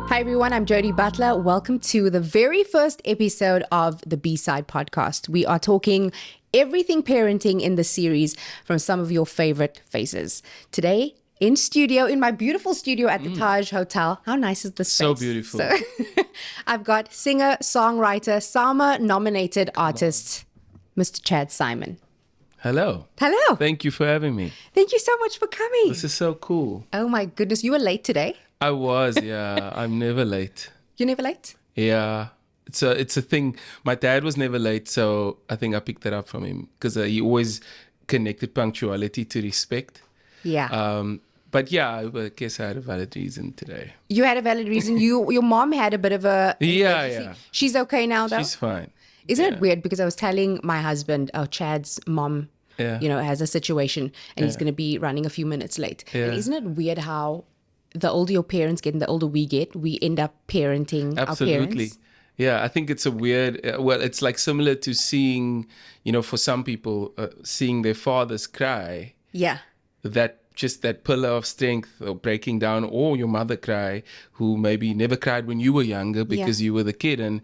Hi everyone, I'm Jo-Dee Butler. Welcome to the very first episode of the B-Side podcast. We are talking everything parenting in the series from some of your favorite faces. Today, in studio, in my beautiful studio at the Taj Hotel. How nice is this space? So beautiful. I've got singer, songwriter, SAMA-nominated artist, Mr. Chad Saaiman. Hello. Hello. Thank you for having me. Thank you so much for coming. This is so cool. Oh my goodness, you were late today? I was, yeah. I'm never late. You're never late? Yeah. It's a thing. My dad was never late, so I think I picked that up from him because he always connected punctuality to respect. Yeah. But yeah, I guess I had a valid reason today. You had a valid reason. Your mom had a bit of a emergency. Yeah. She's okay now, though? She's fine. Isn't it weird? Because I was telling my husband, Chad's mom, has a situation and he's going to be running a few minutes late. Yeah. And isn't it weird how the older your parents get and the older we get, we end up parenting our parents? Yeah, I think it's a weird, it's like similar to seeing, for some people, seeing their fathers cry. Yeah. That pillar of strength or breaking down, or your mother cry, who maybe never cried when you were younger because you were the kid, and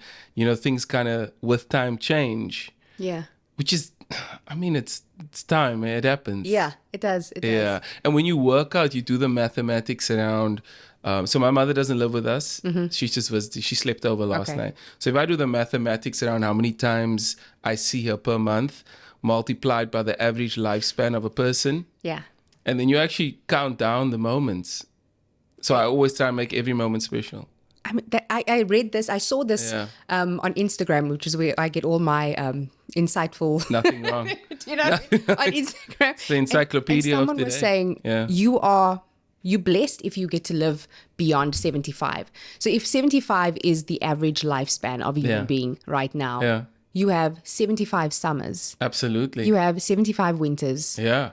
things kind of with time change. Yeah. Which is, I mean, it's time. It happens. Yeah, it does. It Yeah, does. and when you work out, you do the mathematics around. So my mother doesn't live with us. She just visited. She slept over last night. So if I do the mathematics around how many times I see her per month, multiplied by the average lifespan of a person. Yeah. And then you actually count down the moments. So I always try and make every moment special. I mean, I read this. I saw this on Instagram, which is where I get all my insightful. Nothing wrong. On Instagram. It's the encyclopedia and of someone today. was saying, you're blessed if you get to live beyond 75. So if 75 is the average lifespan of a human being right now, you have 75 summers. Absolutely. You have 75 winters. Yeah.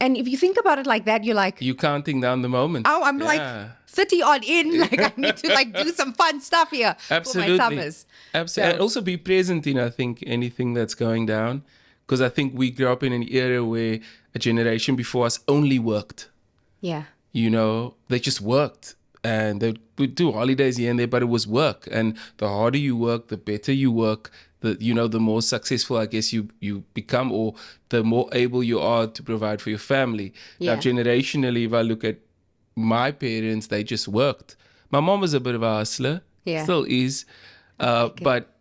And if you think about it like that, you're like, you're counting down the moments. oh, I'm like 30 odd in. Like I need to do some fun stuff here for my summers. Absolutely. And also be present in, I think, anything that's going down. Because I think we grew up in an era where a generation before us only worked. Yeah. They just worked. And they would do holidays here and there, but it was work. And the harder you work, the better you work, the more successful, I guess, you become, or the more able you are to provide for your family. Yeah. Now, generationally, if I look at my parents, they just worked. My mom was a bit of a hustler, still is, but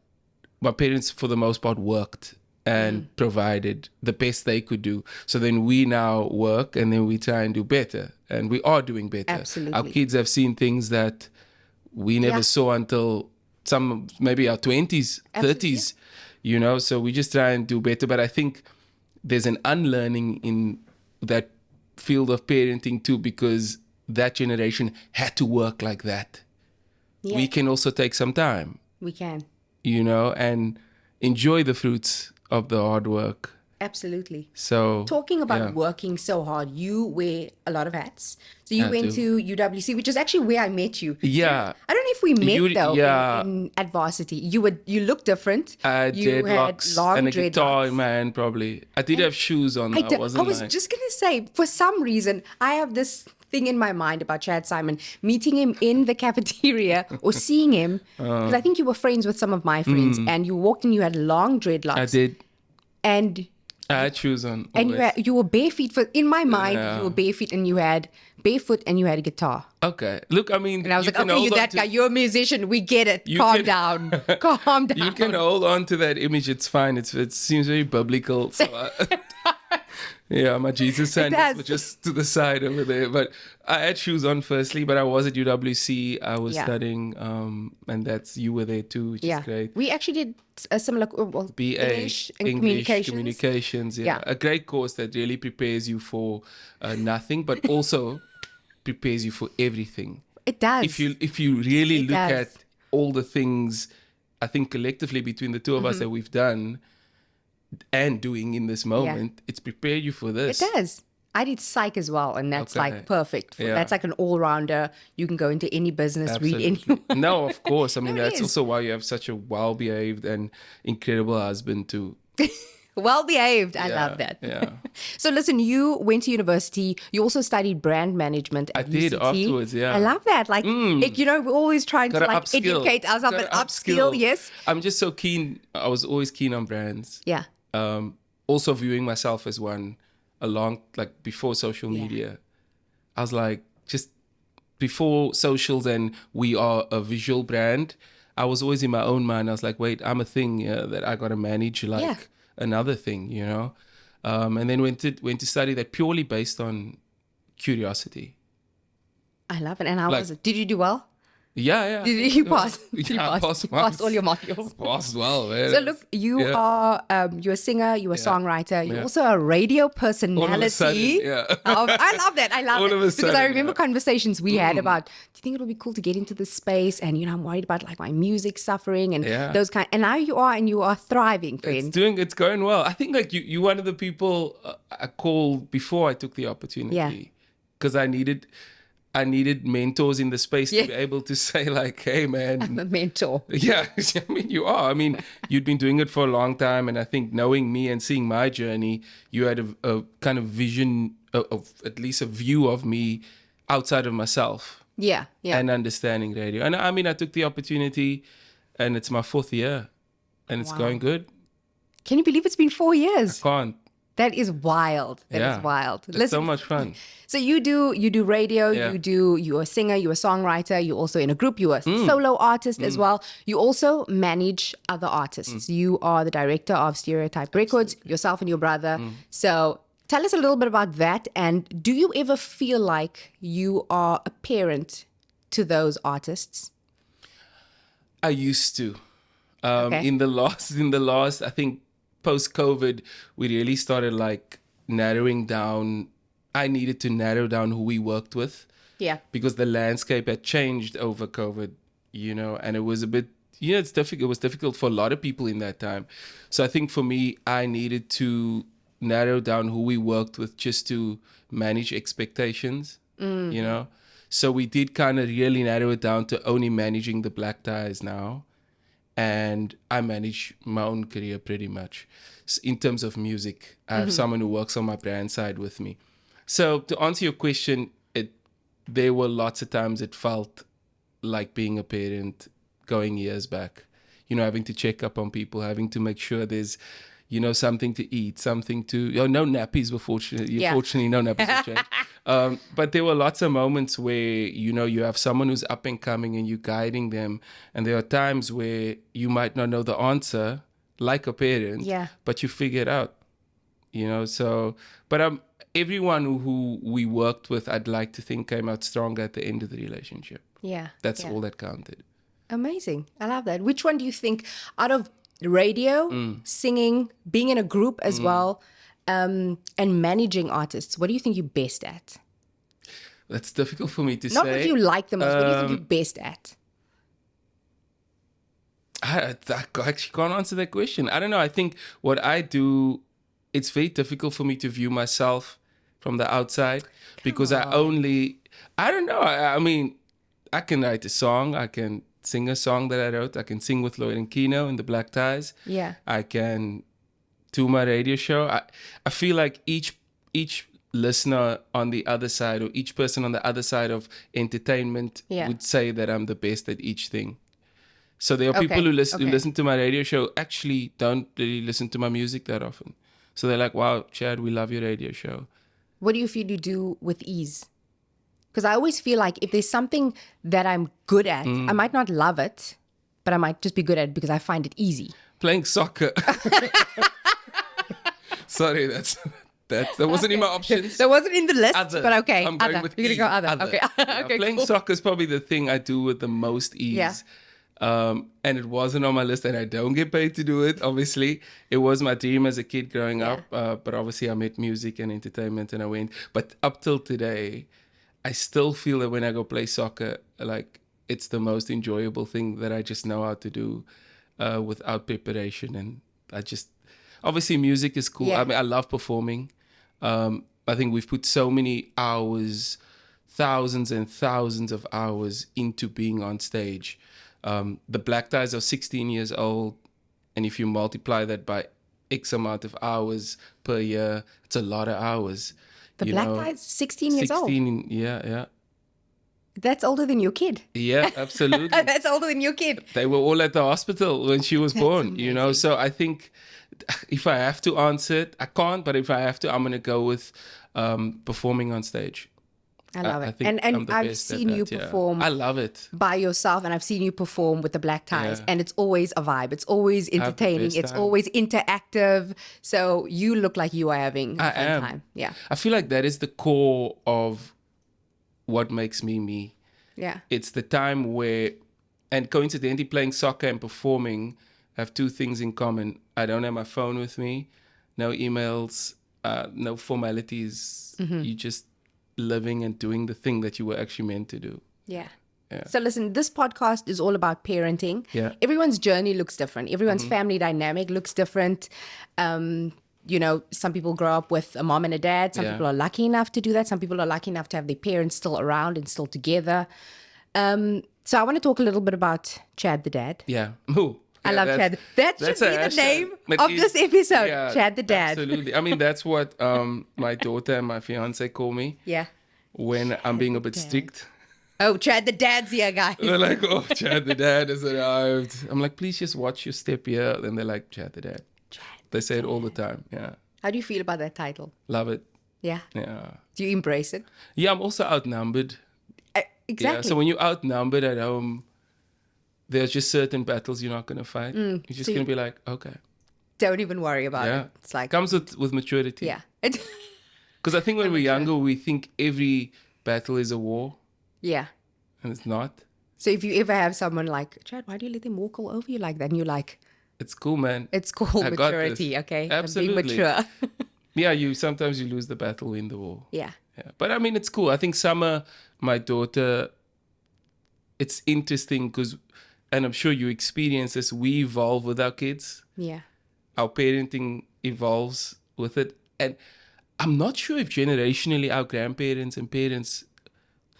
my parents, for the most part, worked and provided the best they could do. So then we now work and then we try and do better. And we are doing better. Absolutely. Our kids have seen things that we never saw until maybe our 20s, 30s, so we just try and do better. But I think there's an unlearning in that field of parenting too, because that generation had to work like that. Yeah. We can also take some time. We can. And enjoy the fruits of the hard work. Absolutely. So talking about working so hard, you wear a lot of hats. So you went to UWC, which is actually where I met you. Yeah. I don't know if we met at varsity. You looked different. I you had locks long and a dreadlocks. guitar in my hand, probably. I did have shoes on. I was just gonna say, for some reason, I have this thing in my mind about Chad Saaiman, meeting him in the cafeteria or seeing him, because I think you were friends with some of my friends, and you walked in, you had long dreadlocks. I did. And I had shoes on. And you were barefoot. In my mind, you were barefoot and you had a guitar. Okay. Look, I mean, and I was like, okay, you're that guy. You're a musician. We get it. Calm down. Calm down. You can hold on to that image. It's fine. It seems very biblical. So my Jesus sandals were just to the side over there. But I had shoes on firstly, but I was at UWC. I was studying, and you were there too, which is great. We actually did a similar BA, English communications. A great course that really prepares you for nothing, but also prepares you for everything. It does. If you really look at all the things, I think collectively between the two of us that we've done and doing in this moment, it's prepared you for this. It does. I did psych as well, and that's like perfect. That's like an all-rounder. You can go into any business, read anyone. No, of course. I mean, that's also why you have such a well-behaved and incredible husband too. Well behaved. I love that. Yeah. So listen, you went to university. You also studied brand management at I did UCT. afterwards, yeah. I love that. Like, we're always trying to Gotta like upskill. educate ourselves and Gotta upskill. Yes. I'm just so keen. I was always keen on brands. Yeah. Also viewing myself as one before social media. I was like, just before socials and we are a visual brand, I was always in my own mind. I was like, wait, I'm a thing that I got to manage another thing, you know? And then went to study that purely based on curiosity. I love it. And how was it? Did you do well? Yeah. Did you pass? I passed all your modules. Passed well, man. So look, you're a singer, you're a songwriter, you're also a radio personality. All of a sudden, I love that. I love all it. Of a sudden, because I remember conversations we had about, do you think it'll be cool to get into this space? And I'm worried about like my music suffering and those kind. And now you are thriving, friend. It's going well. I think like you one of the people I called before I took the opportunity because I needed mentors in the space to be able to say like, hey man, I'm a mentor. Yeah, I mean you are. I mean you'd been doing it for a long time, and I think knowing me and seeing my journey, you had a kind of vision of at least a view of me outside of myself. Yeah. And understanding radio. And I mean I took the opportunity, and it's my 4th year, and it's going good. Can you believe it's been 4 years? I can't. That is wild. That is wild. It's so much fun. So you do radio, you're a singer, you're a songwriter, you're also in a group, you're a solo artist as well. You also manage other artists. You are the director of Stereotype Records, yourself and your brother. So tell us a little bit about that. And do you ever feel like you are a parent to those artists? I used to. In the last, I think, post-COVID, we really started like narrowing down. I needed to narrow down who we worked with. Yeah. Because the landscape had changed over COVID, and it was a bit, it's difficult. It was difficult for a lot of people in that time. So I think for me, I needed to narrow down who we worked with just to manage expectations, So we did kind of really narrow it down to only managing the black ties now. And I manage my own career pretty much. In terms of music, I have someone who works on my brand side with me. So to answer your question, there were lots of times it felt like being a parent going years back. Having to check up on people, having to make sure there's, something to eat, something to... no nappies were fortunately. Fortunately, no nappies were changed. But there were lots of moments where, you have someone who's up and coming and you're guiding them. And there are times where you might not know the answer, like a parent, but you figure it out, So, but everyone who we worked with, I'd like to think came out stronger at the end of the relationship. Yeah. That's all that counted. Amazing. I love that. Which one do you think out of radio, singing, being in a group as well, and managing artists, what do you think you're best at? That's difficult for me to say. Not what you like the most, what do you think you're best at? I actually can't answer that question. I don't know. I think what I do, it's very difficult for me to view myself from the outside because I don't know. I mean, I can write a song. I can sing a song that I wrote. I can sing with Lloyd and Kino in the Black Ties. Yeah. I can do my radio show. I feel like each listener on the other side or each person on the other side of entertainment would say that I'm the best at each thing. So there are people who listen to my radio show actually don't really listen to my music that often. So they're like, wow, Chad, we love your radio show. What do you feel you do with ease? Because I always feel like if there's something that I'm good at, I might not love it, but I might just be good at it because I find it easy. Playing soccer. Sorry, that wasn't in my options. That wasn't in the list, Other. but okay. I'm going with You're going to go other. Other. Okay, playing cool. soccer is probably the thing I do with the most ease. Yeah. And it wasn't on my list, and I don't get paid to do it, obviously. It was my dream as a kid growing up, but obviously I met music and entertainment and I went. But up till today, I still feel that when I go play soccer, like it's the most enjoyable thing that I just know how to do without preparation. And obviously music is cool. Yeah. I mean, I love performing. I think we've put so many hours, thousands and thousands of hours into being on stage. The Black Ties are 16 years old. And if you multiply that by X amount of hours per year. It's a lot of hours. The black guy's 16 years old. 16, yeah. That's older than your kid. Yeah, absolutely. That's older than your kid. They were all at the hospital when she was born, you know. So I think if I have to answer it, I can't, but if I have to, I'm going to go with performing on stage. I love it. I think And I've seen you perform. I love it. By yourself, and I've seen you perform with the black ties, Yeah. and it's always a vibe. It's always entertaining. best It's time. always interactive. So you look like you are having a I fun am. time. Yeah. I feel like that is the core of what makes me me. Yeah. It's the time where, and coincidentally, playing soccer and performing have two things in common. I don't have my phone with me, no emails, no formalities. You just living and doing the thing that you were actually meant to do. Yeah. Yeah. So listen, this podcast is all about parenting. Yeah. Everyone's journey looks different. Everyone's family dynamic looks different. You know, some people grow up with a mom and a dad. Some Yeah. people are lucky enough to do that. Some people are lucky enough to have their parents still around and still together. So I want to talk a little bit about Chad the dad. Yeah. Ooh. I Yeah, love Chad. That should be the hashtag. name But of you- this episode. yeah, Chad the dad. Absolutely. I mean, that's what my daughter and my fiance call me Yeah. when I'm being a bit dad. strict. Oh, Chad the dad's here, guys. They're like, oh, Chad the dad has arrived. I'm like, please just watch your step here. Then they're like, Chad the dad. They say it all the time. Yeah. How do you feel about that title? Love it. Yeah. Yeah. Do you embrace it? Yeah, I'm also outnumbered. Exactly. Yeah. So when you're outnumbered at home, there's just certain battles you're not going to fight. You're just so going to be like, okay. Don't even worry about Yeah. it. It's like, Comes with maturity. yeah. Because I think when we're younger, we think every battle is a war, Yeah. and it's not. So if you ever have someone like, Chad, why do you let them walk all over you like that? And you're like, It's cool, man. it's called I got maturity, this. okay? Absolutely. I'm being mature. Yeah, sometimes you lose the battle, win the war. Yeah. Yeah. But I mean, it's cool. I think Summer, my daughter, it's interesting because, and I'm sure you experience this, we evolve with our kids. Yeah. Our parenting evolves with it. And I'm not sure if generationally our grandparents and parents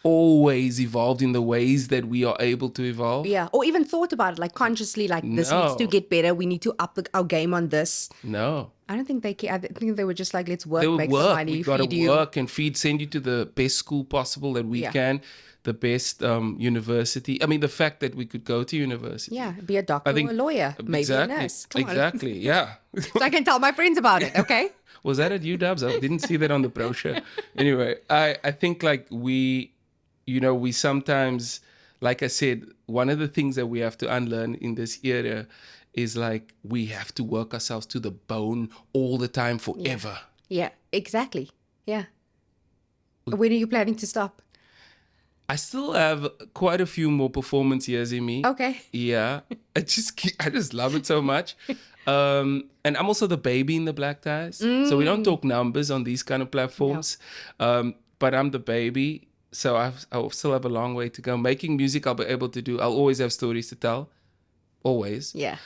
always evolved in the ways that we are able to evolve. Yeah. Or even thought about it, like consciously, like this No. needs to get better. We need to up our game on this. No. I don't think they care. I think they were just like, let's work, They would make some work. money, We got to feed you. work and send you to the best school possible that we Yeah. can, the best university. I mean, the fact that we could go to university. Yeah. Be a doctor I think or a lawyer. Maybe exactly, a nurse. Come on. exactly, yeah. So I can tell my friends about it, okay? Was that at UW? I didn't see that on the brochure. Anyway, I think like we sometimes, like I said, one of the things that we have to unlearn in this era is like we have to work ourselves to the bone all the time forever. Yeah, exactly. Yeah. When are you planning to stop? I still have quite a few more performance years in me. Okay. Yeah. I just love it so much. And I'm also the baby in the black ties. So we don't talk numbers on these kind of platforms. But I'm the baby. So I'll still have a long way to go. Making music, I'll be able to do. I'll always have stories to tell. Always. Yeah.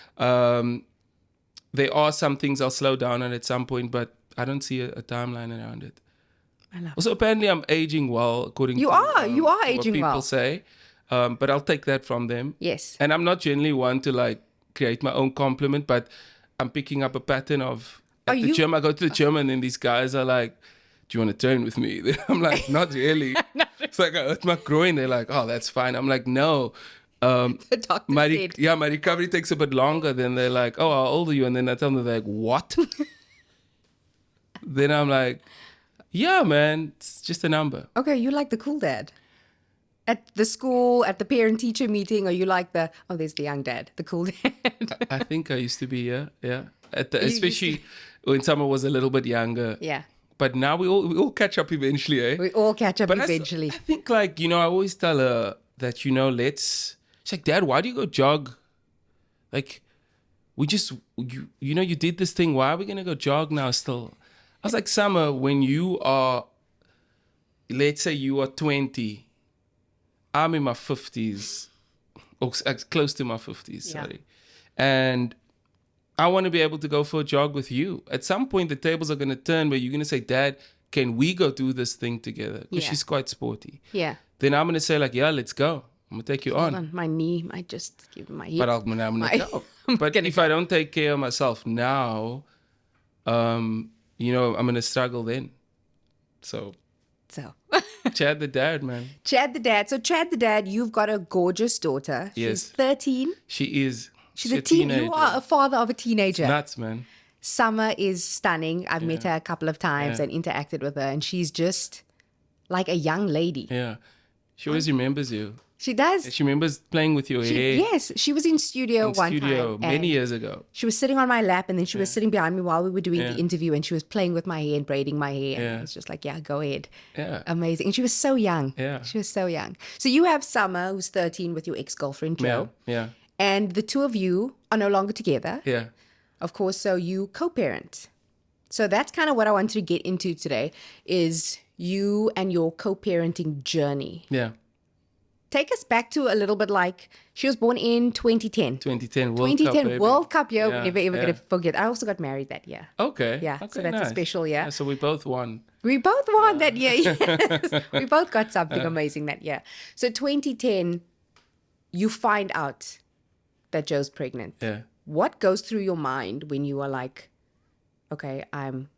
There are some things I'll slow down on at some point, but I don't see a timeline around it. I love Also, apparently I'm aging well, according You to are aging what people well. say. But I'll take that from them. Yes. And I'm not generally one to like create my own compliment, but I'm picking up a pattern of at the gym. I go to the gym and then these guys are like, do you want to train with me? I'm like, not really. It's like I hurt my groin. They're like, oh, that's fine. I'm like, no. The doctor said. My recovery takes a bit longer. Then they're like, oh, how old are you? And then I tell them, they're like, what? Then I'm like, yeah, man, it's just a number. Okay, you like the cool dad. At the school, at the parent-teacher meeting, or you like there's the young dad, the cool dad. I think I used to be, yeah. used to- Especially when Summer was a little bit younger. Yeah. But now we all catch up eventually, eh? We all catch up But eventually. I think, like, I always tell her that, she's like, Dad, why do you go jog? Like, we just, you did this thing. Why are we going to go jog now still? I was like, Summer, when you are, let's say you are 20, I'm in my 50s, or close to my 50s, sorry. And I want to be able to go for a jog with you. At some point, the tables are going to turn where you're going to say, Dad, can we go do this thing together? Because Yeah. she's quite sporty. Yeah. Then I'm going to say, like, yeah, let's go. I'm going to take you Hold on. on, my knee might just give my hip. But I'm going to go. But if I don't take care of myself now, you know, I'm gonna struggle then. So Chad the dad, man. Chad the dad. So Chad the dad, you've got a gorgeous daughter. Yes. She's 13. She is. She's a teenager. You are a father of a teenager. It's nuts, man. Summer is stunning. I've met her a couple of times and interacted with her, and she's just like a young lady. Yeah. She always remembers you. She does. She remembers playing with your hair. Yes, she was in studio one time. Many years ago. She was sitting on my lap, and then she was sitting behind me while we were doing the interview, and she was playing with my hair and braiding my hair. And I was just like, yeah, go ahead. Yeah. Amazing. And she was so young. Yeah. She was so young. So you have Summer, who's 13, with your ex-girlfriend, Jo. Yeah. And the two of you are no longer together. Yeah. Of course, so you co-parent. So that's kind of what I wanted to get into today, is you and your co-parenting journey. Yeah. Take us back to a little bit like, she was born in 2010. 2010 World Cup, baby. World Cup year. Yeah, Never ever going to forget. I also got married that year. Okay. Yeah, Okay, so that's nice. a special year. Yeah, so we both won. We both won that year. Yes. We both got something amazing that year. So 2010, you find out that Jo's pregnant. Yeah. What goes through your mind when you are like, okay, I'm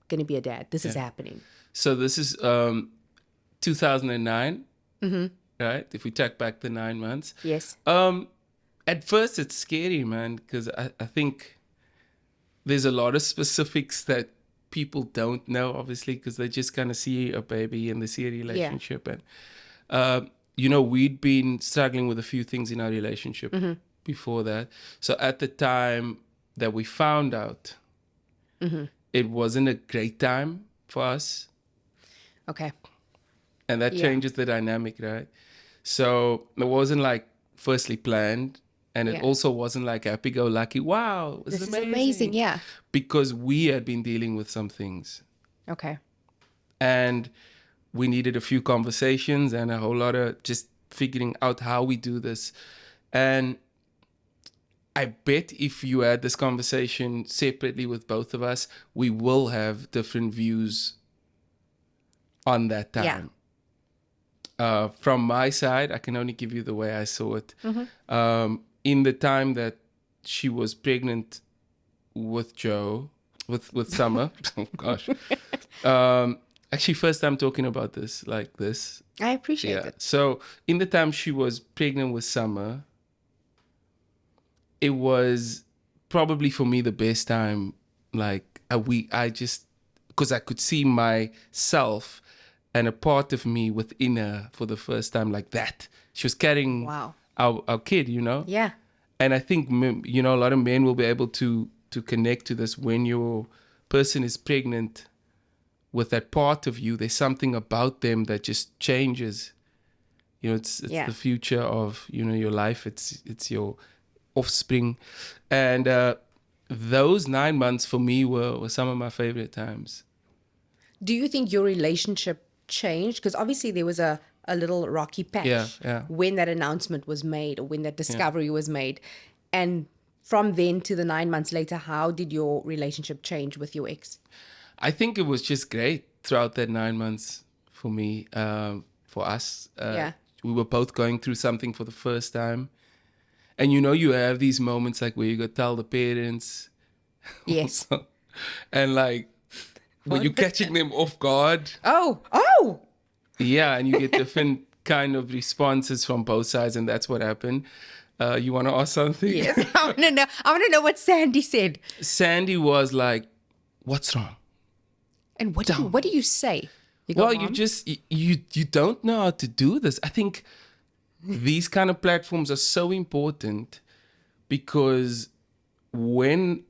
going to be a dad. This is happening. So this is 2009, right? If we take back the 9 months. Yes. At first, it's scary, man, because I think there's a lot of specifics that people don't know, obviously, because they just kind of see a baby and they see a relationship. And, you know, we'd been struggling with a few things in our relationship before that. So at the time that we found out, it wasn't a great time for us. Okay. And that changes the dynamic, right? So it wasn't like firstly planned. And it also wasn't like happy-go-lucky. Wow, this is amazing. Yeah. Because we had been dealing with some things. Okay. And we needed a few conversations and a whole lot of just figuring out how we do this. And I bet if you had this conversation separately with both of us, we will have different views on that time. Yeah. From my side, I can only give you the way I saw it. In the time that she was pregnant with Jo, with Summer, oh gosh. Actually, first time talking about this like this. I appreciate it. So in the time she was pregnant with Summer, it was probably for me the best time. Like I just, because I could see myself and a part of me within her for the first time like that. She was carrying our kid, you know? Yeah. And I think, you know, a lot of men will be able to connect to this. When your person is pregnant with that part of you, there's something about them that just changes. You know, it's the future of, you know, your life. It's your offspring. And those 9 months for me were some of my favorite times. Do you think your relationship changed? Because obviously there was a little rocky patch when that announcement was made or when that discovery was made. And from then to the 9 months later, how did your relationship change with your ex? I think it was just great throughout that 9 months for me, for us. We were both going through something for the first time. And you know, you have these moments like where you go tell the parents. Yes. And like, when you're catching them off guard. Oh! Yeah, and you get different kind of responses from both sides, and that's what happened. You want to ask something? Yes, I want to know. I want to know what Sandy said. Sandy was like, "What's wrong?" And what do you say? You go, you just you don't know how to do this. I think these kind of platforms are so important because when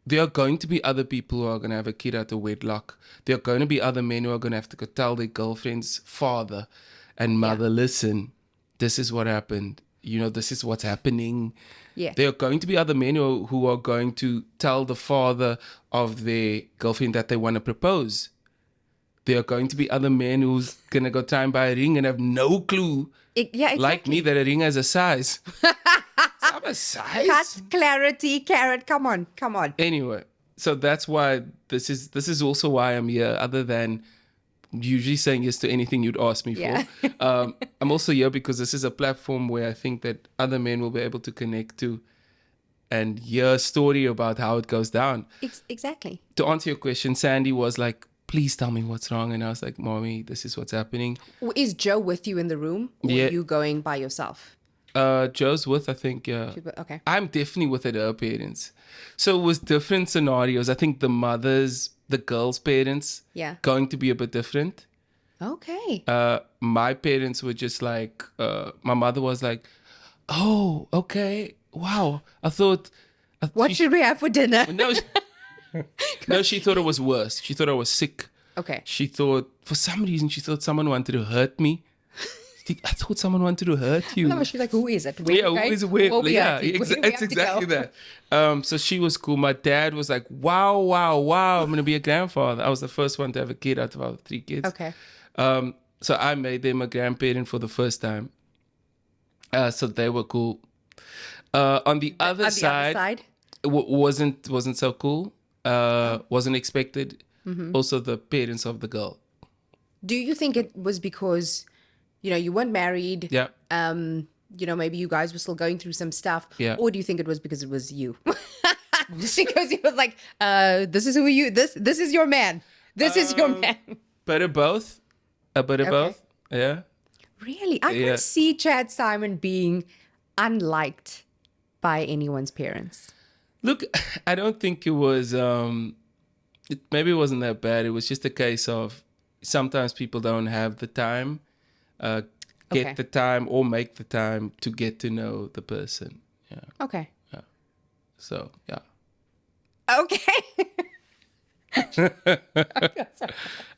there are going to be other people who are going to have a kid out of wedlock. There are going to be other men who are going to have to go tell their girlfriend's father and mother, listen, this is what happened. You know, this is what's happening. Yeah. There are going to be other men who are going to tell the father of their girlfriend that they want to propose. There are going to be other men who's going to go try and buy a ring and have no clue, exactly. like me, that a ring has a size. Have a size? Cut, clarity, carrot. Come on. Anyway, so that's why this is also why I'm here, other than usually saying yes to anything you'd ask me for. I'm also here because this is a platform where I think that other men will be able to connect to and hear a story about how it goes down. Exactly. To answer your question, Sandy was like, please tell me what's wrong. And I was like, Mommy, this is what's happening. Is Joe with you in the room, or Yeah. are you going by yourself? Joe's with, I think, yeah. Okay. I'm definitely with her parents. So it was different scenarios. I think the girl's parents, Yeah. going to be a bit different. Okay. My parents were just like, my mother was like, oh, okay, wow. I thought... What should we have for dinner? No, she thought it was worse. She thought I was sick. Okay. She thought, for some reason, she thought someone wanted to hurt me. I thought someone wanted to hurt you. No, she's like, who is it? Yeah, who is it? Where? Yeah, it's it's exactly that. So she was cool. My dad was like, wow, I'm going to be a grandfather. I was the first one to have a kid out of our 3 kids. Okay. So I made them a grandparent for the first time. So they were cool. On the other side, it wasn't so cool. Wasn't expected. Also, the parents of the girl. Do you think it was because, you weren't married? Yeah. Maybe you guys were still going through some stuff. Yeah. Or do you think it was because it was you? Just because he was like, this is this is your man. This is your man. Bit of both. A bit of both. Yeah. Really? I can see Chad Saaiman being unliked by anyone's parents. Look, I don't think it was, maybe it wasn't that bad. It was just a case of sometimes people don't have the time, get the time or make the time to get to know the person. Yeah. Okay. Yeah. So, yeah. Okay.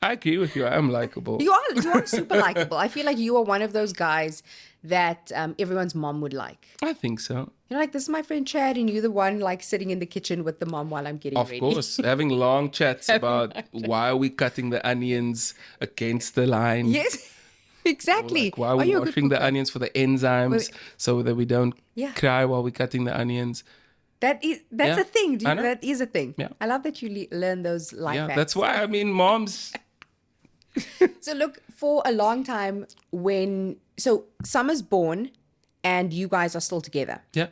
I agree with you. I'm likable. You are super likable. I feel like you are one of those guys that everyone's mom would like. I think so. Like, this is my friend Chad, and you're the one like sitting in the kitchen with the mom while I'm getting ready. Of course, having long chats about why are we cutting the onions against the line. Yes, exactly. Like, why are we washing the onions for the enzymes so that we don't cry while we're cutting the onions. That's a thing. That is a thing. Yeah. I love that you learn those life hacks. That's why, moms. So look, for a long time so Summer's born and you guys are still together. Yeah.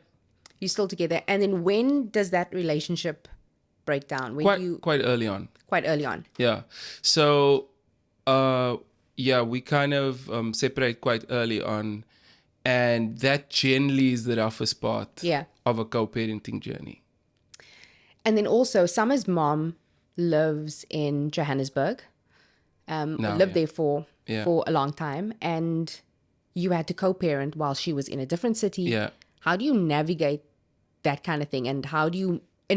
You're still together. And then when does that relationship break down? Quite early on. Quite early on. Yeah. So, we kind of separate quite early on. And that generally is the roughest part of a co-parenting journey. And then also, Summer's mom lives in Johannesburg. Lived there for a long time. And you had to co-parent while she was in a different city. Yeah. How do you navigate that kind of thing? And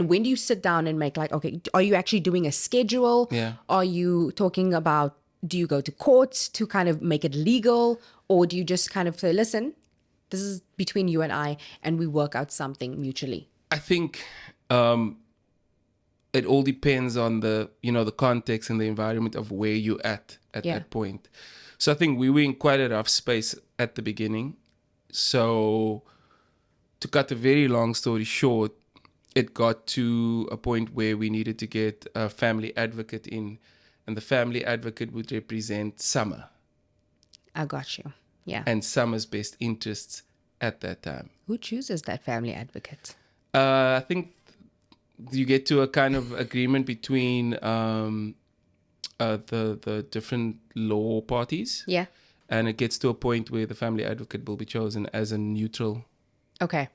when do you sit down and make like, okay, are you actually doing a schedule? Yeah. Are you talking about, do you go to courts to kind of make it legal? Or do you just kind of say, listen, this is between you and I, and we work out something mutually? I think it all depends on the context and the environment of where you're at that point. So I think we were in quite a rough space at the beginning. So to cut a very long story short, it got to a point where we needed to get a family advocate in, and the family advocate would represent Summer. I got you. Yeah. And Summer's best interests at that time. Who chooses that family advocate? I think you get to a kind of agreement between the different law parties. Yeah. And it gets to a point where the family advocate will be chosen as a neutral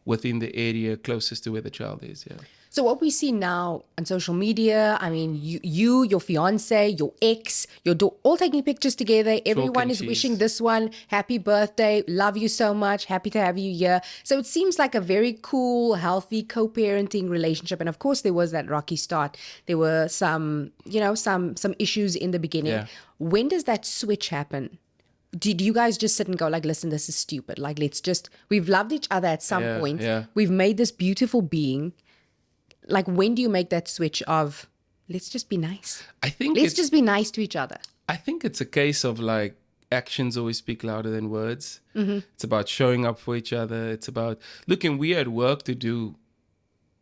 within the area closest to where the child is. Yeah. So what we see now on social media, I mean, you, your fiance, your ex, your daughter, all taking pictures together. Everyone is wishing this one happy birthday. Love you so much. Happy to have you here. So it seems like a very cool, healthy co-parenting relationship. And of course, there was that rocky start. There were some issues in the beginning. Yeah. When does that switch happen? Did you guys just sit and go like, listen, this is stupid. Like, we've loved each other at some point. Yeah. We've made this beautiful being. Like, when do you make that switch of, let's just be nice? Let's just be nice to each other. I think it's a case of like, actions always speak louder than words. Mm-hmm. It's about showing up for each other. It's about, looking, we had work to do.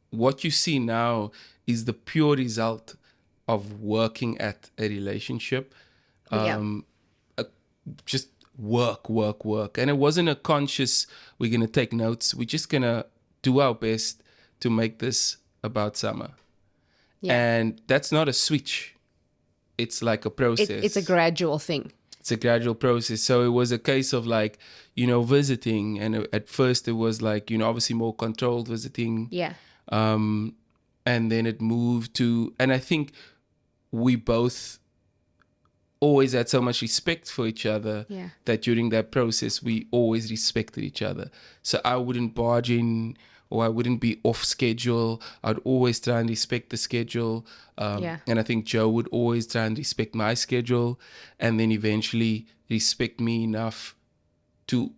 What you see now is the pure result of working at a relationship. Just work. And it wasn't a conscious, we're going to take notes. We're just going to do our best to make this about Summer. Yeah. And that's not a switch. It's like a process. It's a gradual thing. It's a gradual process. So it was a case of like, visiting. And at first it was like, obviously more controlled visiting. Yeah. And then it moved to, and I think we both always had so much respect for each other that during that process, we always respected each other. So I wouldn't barge in, or I wouldn't be off schedule. I'd always try and respect the schedule. And I think Joe would always try and respect my schedule, and then eventually respect me enough to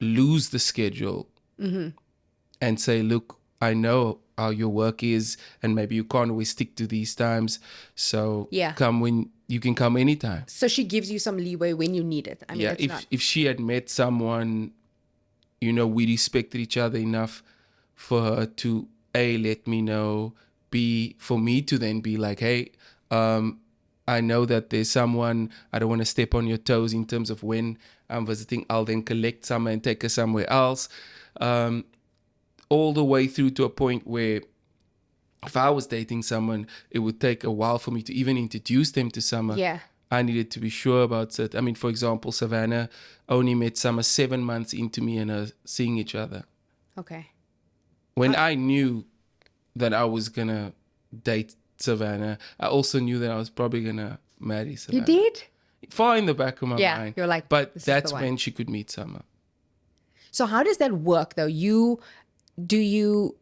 lose the schedule and say, look, I know how your work is, and maybe you can't always stick to these times. So come when you can come anytime. So she gives you some leeway when you need it. I mean, if she had met someone, we respected each other enough for her to A, let me know, B, for me to then be like, hey, I know that there's someone, I don't want to step on your toes in terms of when I'm visiting. I'll then collect Summer and take her somewhere else. All the way through to a point where if I was dating someone, it would take a while for me to even introduce them to Summer. Yeah. I needed to be sure about it. I mean, for example, Savannah only met Summer 7 months into me and her seeing each other. Okay. When I knew that I was going to date Savannah, I also knew that I was probably going to marry Savannah. You did? Far in the back of my mind. You're like, but this that's is the one. when she could meet Summer. So how does that work though? Do you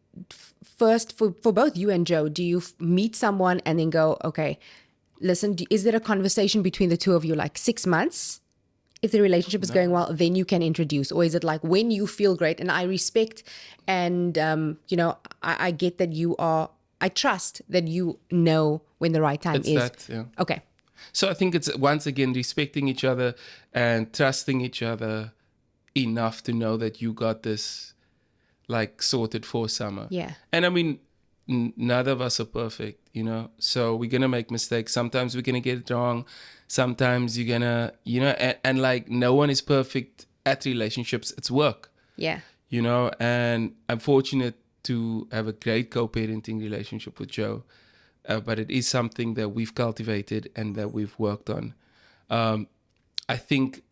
first, for both you and Joe, do you meet someone and then go, okay, listen, is there a conversation between the two of you like 6 months? If the relationship is going well, then you can introduce. Or is it like when you feel great? And I respect and, I get that I trust that you know when the right time is. That, yeah. Okay. So I think it's once again respecting each other and trusting each other enough to know that you got this like sorted for Summer. Yeah. And I mean, none of us are perfect, so we're going to make mistakes. Sometimes we're going to get it wrong. Sometimes you're going to, and like no one is perfect at relationships. It's work. Yeah. And I'm fortunate to have a great co-parenting relationship with Joe. But it is something that we've cultivated and that we've worked on. I think,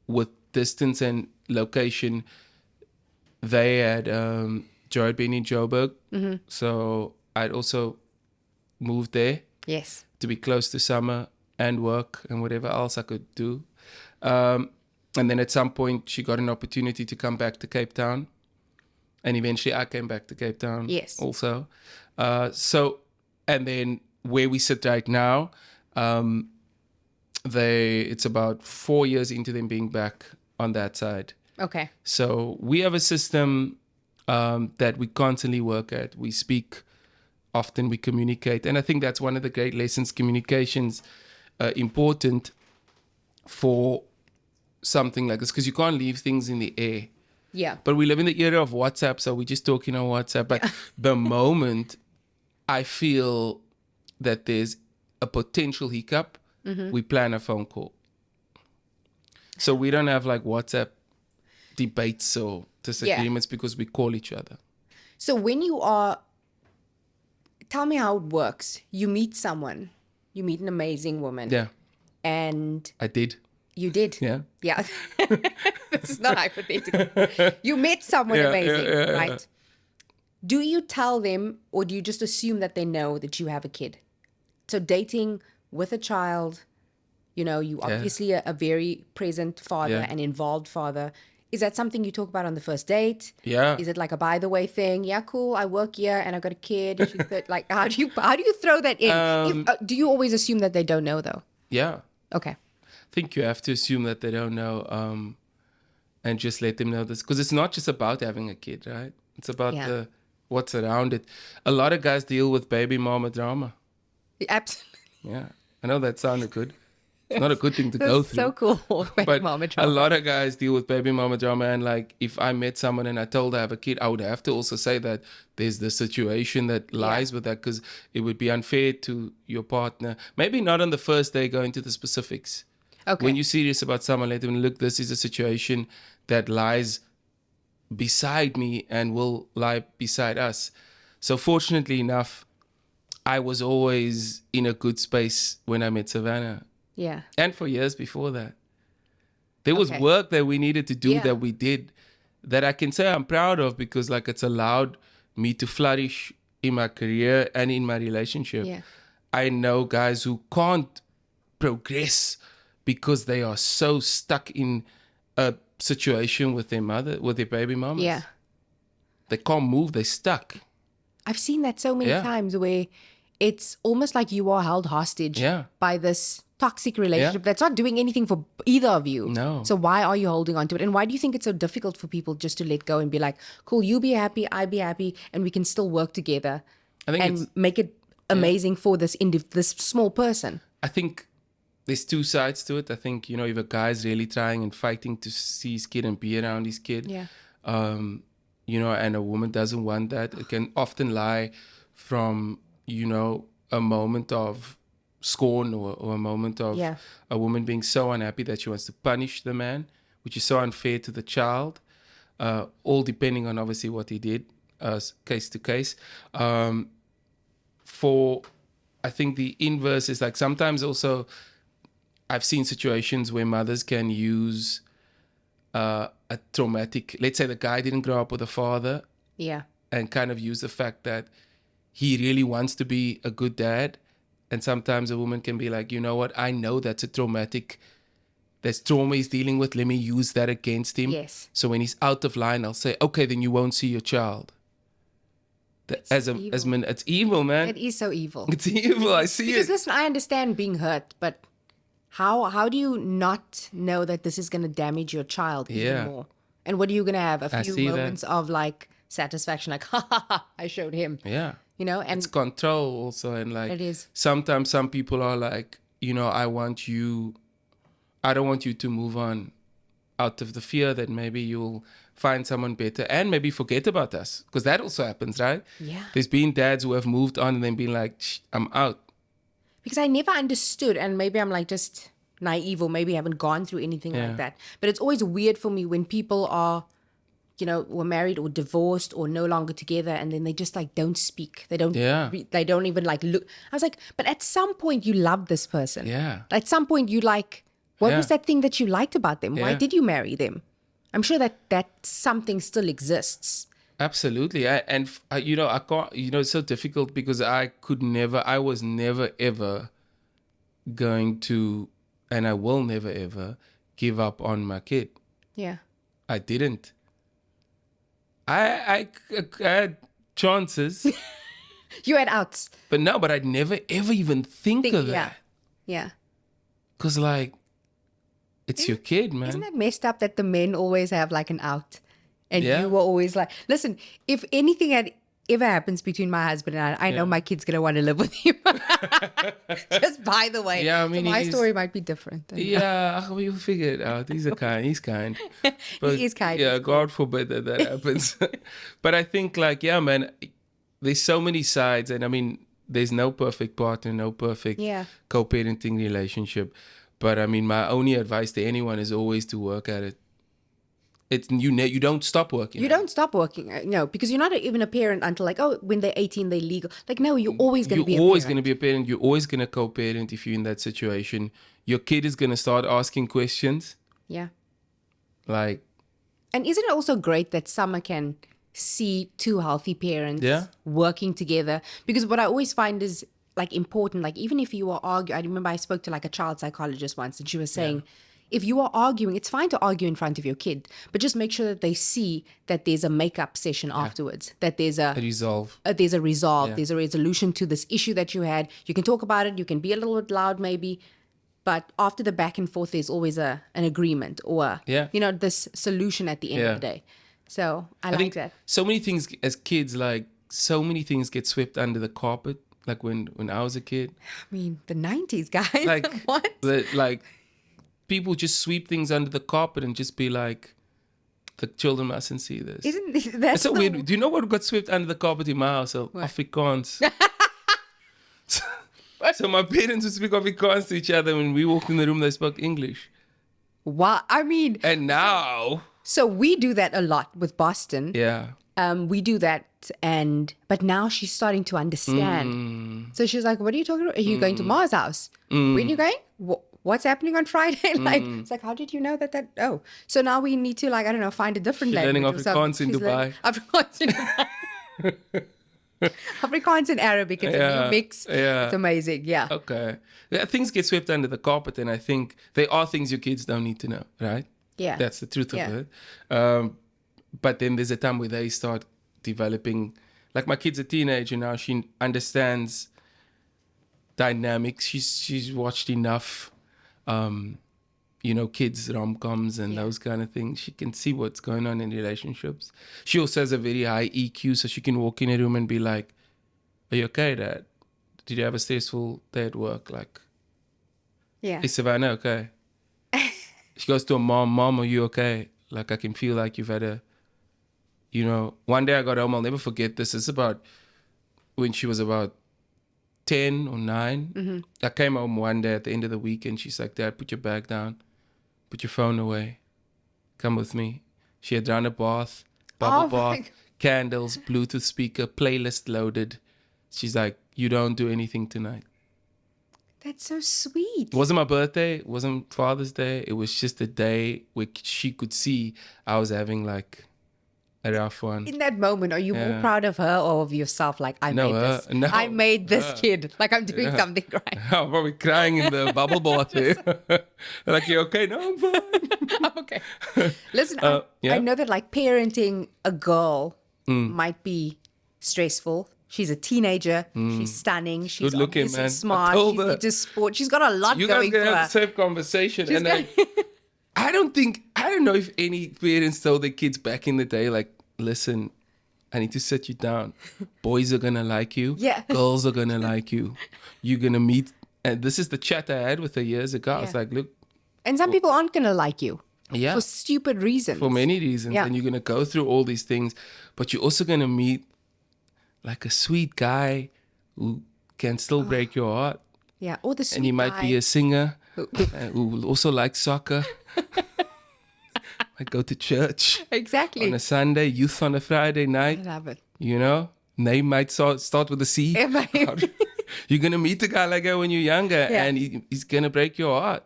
with distance and location, they had, Joe had been in Joburg. Mm-hmm. So I'd also moved there. Yes. To be close to Summer and work and whatever else I could do. And then at some point she got an opportunity to come back to Cape Town. And eventually I came back to Cape Town also. And then where we sit right now, it's about 4 years into them being back on that side. Okay. So we have a system that we constantly work at. We speak often, we communicate. And I think that's one of the great lessons. Communication's important for something like this because you can't leave things in the air. Yeah. But we live in the era of WhatsApp, so we're just talking on WhatsApp. But the moment I feel that there's a potential hiccup, we plan a phone call. So we don't have like WhatsApp debates or disagreements because we call each other. So tell me how it works. You meet someone, you meet an amazing woman. Yeah. And I did. You did? Yeah. Yeah. This is not hypothetical. You met someone amazing, right? Do you tell them or do you just assume that they know that you have a kid? So dating with a child, you obviously a very present father and involved father. Is that something you talk about on the first date? Yeah. Is it like a by the way thing? Yeah, cool. I work here and I got a kid. And she's like, how do you throw that in? Do you always assume that they don't know though? Yeah. Okay. I think you have to assume that they don't know, and just let them know this because it's not just about having a kid, right? It's about what's around it. A lot of guys deal with baby mama drama. Absolutely. Yeah, I know that sounded good. It's not a good thing to go through. So cool, baby mama drama. A lot of guys deal with baby mama drama, and like if I met someone and I told her I have a kid, I would have to also say that there's the situation that lies with that because it would be unfair to your partner. Maybe not on the first day go into the specifics. Okay. When you're serious about someone, let them look, this is a situation that lies beside me and will lie beside us. So fortunately enough, I was always in a good space when I met Savannah. Yeah. And for years before that. There was Okay. work that we needed to do Yeah. that we did that I can say I'm proud of, because like it's allowed me to flourish in my career and in my relationship. Yeah. I know guys who can't progress because they are so stuck in a situation with their mother, with their baby mamas. Yeah. They can't move, they're stuck. I've seen that so many Yeah. times where it's almost like you are held hostage Yeah. by this toxic relationship that's not doing anything for either of you. No. So why are you holding on to it? And why do you think it's so difficult for people just to let go and be like, cool, you be happy, I be happy, and we can still work together I think and make it amazing for this this small person? I think there's two sides to it. I think, you know, if a guy's really trying and fighting to see his kid and be around his kid, Yeah. you know, and a woman doesn't want that, it can often lie from, you know, a moment of scorn or a moment of a woman being so unhappy that she wants to punish the man, which is so unfair to the child, all depending on obviously what he did, case to case. For, I think the inverse is like sometimes also I've seen situations where mothers can use a traumatic, let's say the guy didn't grow up with a father, Yeah. and kind of use the fact that he really wants to be a good dad. And sometimes a woman can be like, you know what, I know that's a traumatic, there's trauma he's dealing with, let me use that against him. Yes. So when he's out of line, I'll say, okay, then you won't see your child. It's evil, man. It is so evil. It's evil. I see Because it. listen, I understand being hurt, but how do you not know that this is going to damage your child even more? And what are you going to have? A few moments of like satisfaction, like, ha ha ha, I showed him. Yeah. You know, and it's control also. And like, it is. Sometimes some people are like, you know, I don't want you to move on out of the fear that maybe you'll find someone better and maybe forget about us. Because that also happens, right? Yeah. There's been dads who have moved on and then been like, I'm out. Because I never understood, and maybe I'm like just naive or maybe haven't gone through anything like that. But it's always weird for me when people are, you know, were married or divorced or no longer together, and then they just like don't speak. They don't. They don't even like look. I was like, but at some point you loved this person. Yeah. At some point you like, what was that thing that you liked about them? Why did you marry them? I'm sure that something still exists. Absolutely. You know, I can't, you know, it's so difficult because I was never ever going to, and I will never ever give up on my kid. Yeah. I didn't. I had chances. You had outs. But I'd never ever even think of that. Yeah. Because like, it's your kid, man. Isn't that messed up that the men always have like an out? And you were always like, listen, if anything ever happens between my husband and I know my kid's going to want to live with him. Just by the way. Yeah, I mean, so my story might be different. Yeah, you figure it out. He's kind. But, he is kind. Yeah, God forbid that happens. But I think like, yeah, man, there's so many sides. And I mean, there's no perfect partner, no perfect co-parenting relationship. But I mean, my only advice to anyone is always to work at it. You don't stop working. You don't stop working, no, because you're not even a parent until like, oh, when they're 18, they're legal. Like, no, you're always going to be a parent. You're always going to be a parent. You're always going to co-parent if you're in that situation. Your kid is going to start asking questions. Yeah. Like. And isn't it also great that Summer can see two healthy parents working together? Because what I always find is like important, like even if you are arguing, I remember I spoke to like a child psychologist once and she was saying, if you are arguing, it's fine to argue in front of your kid, but just make sure that they see that there's a makeup session afterwards, that there's a resolve, there's a resolution to this issue that you had. You can talk about it. You can be a little bit loud maybe, but after the back and forth, there's always an agreement or, you know, this solution at the end of the day. So I like that. So many things as kids, like so many things get swept under the carpet. Like when I was a kid. I mean, the 90s, guys. Like, what? Like, people just sweep things under the carpet and just be like, the children mustn't see this. Isn't that so weird? Do you know what got swept under the carpet in my house? So Afrikaans. So my parents would speak Afrikaans to each other. When we walked in the room, they spoke English. What? I mean. And now, So we do that a lot with Boston. Yeah. We do that, but now she's starting to understand. So she's like, "What are you talking about? Are you going to Ma's house? When are you going? What's happening on Friday?" Like, it's like, how did you know that? Oh, so now we need to, like, I don't know, find a different She's language. learning Afrikaans in Dubai. Afrikaans in Dubai. Afrikaans and Arabic. It's a new mix. Yeah. It's amazing. Yeah. Okay. Yeah, things get swept under the carpet, and I think there are things your kids don't need to know, right? Yeah. That's the truth of it. But then there's a time where they start developing, like my kid's a teenager now, she understands dynamics. She's watched enough, kids rom-coms and those kind of things. She can see what's going on in relationships. She also has a very high EQ, so she can walk in a room and be like, "Are you okay, Dad? Did you have a stressful day at work? Like, is Savannah okay?" She goes to her mom, "Are you okay? Like, I can feel like you've had a, one day I got home, I'll never forget this. It's about when she was about 10 or 9. Mm-hmm. I came home one day at the end of the week and she's like, "Dad, put your bag down, put your phone away, come with me." She had done a bath, bubble bath, candles, Bluetooth speaker, playlist loaded. She's like, "You don't do anything tonight." That's so sweet. It wasn't my birthday. It wasn't Father's Day. It was just a day where she could see I was having like a rough one. In that moment, are you more proud of her or of yourself? Like, I made this kid. Like, I'm doing something right. I'm probably crying in the bubble bath there. Like, "You okay?" "No, I'm fine." I'm okay. Listen, I know that like parenting a girl might be stressful. She's a teenager. She's stunning. She's good looking, obviously man. smart. She's into sport. She's got a lot You going guys for gonna her. have a safe conversation. And I don't know if any parents told their kids back in the day, like, "Listen, I need to sit you down. Boys are gonna like you. Yeah. Girls are gonna like you. You're gonna meet." And this is the chat I had with her years ago. I was like, "Look." And some people aren't going to like you. Yeah. For stupid reasons. For many reasons. Yeah. And you're going to go through all these things. But you're also going to meet like a sweet guy who can still break your heart. Yeah. Or the sweet And he might be a singer who also likes soccer. Might go to church. Exactly. On a Sunday, youth on a Friday night. I love it. Name might start with a C. You're going to meet a guy like that when you're younger, and he's going to break your heart.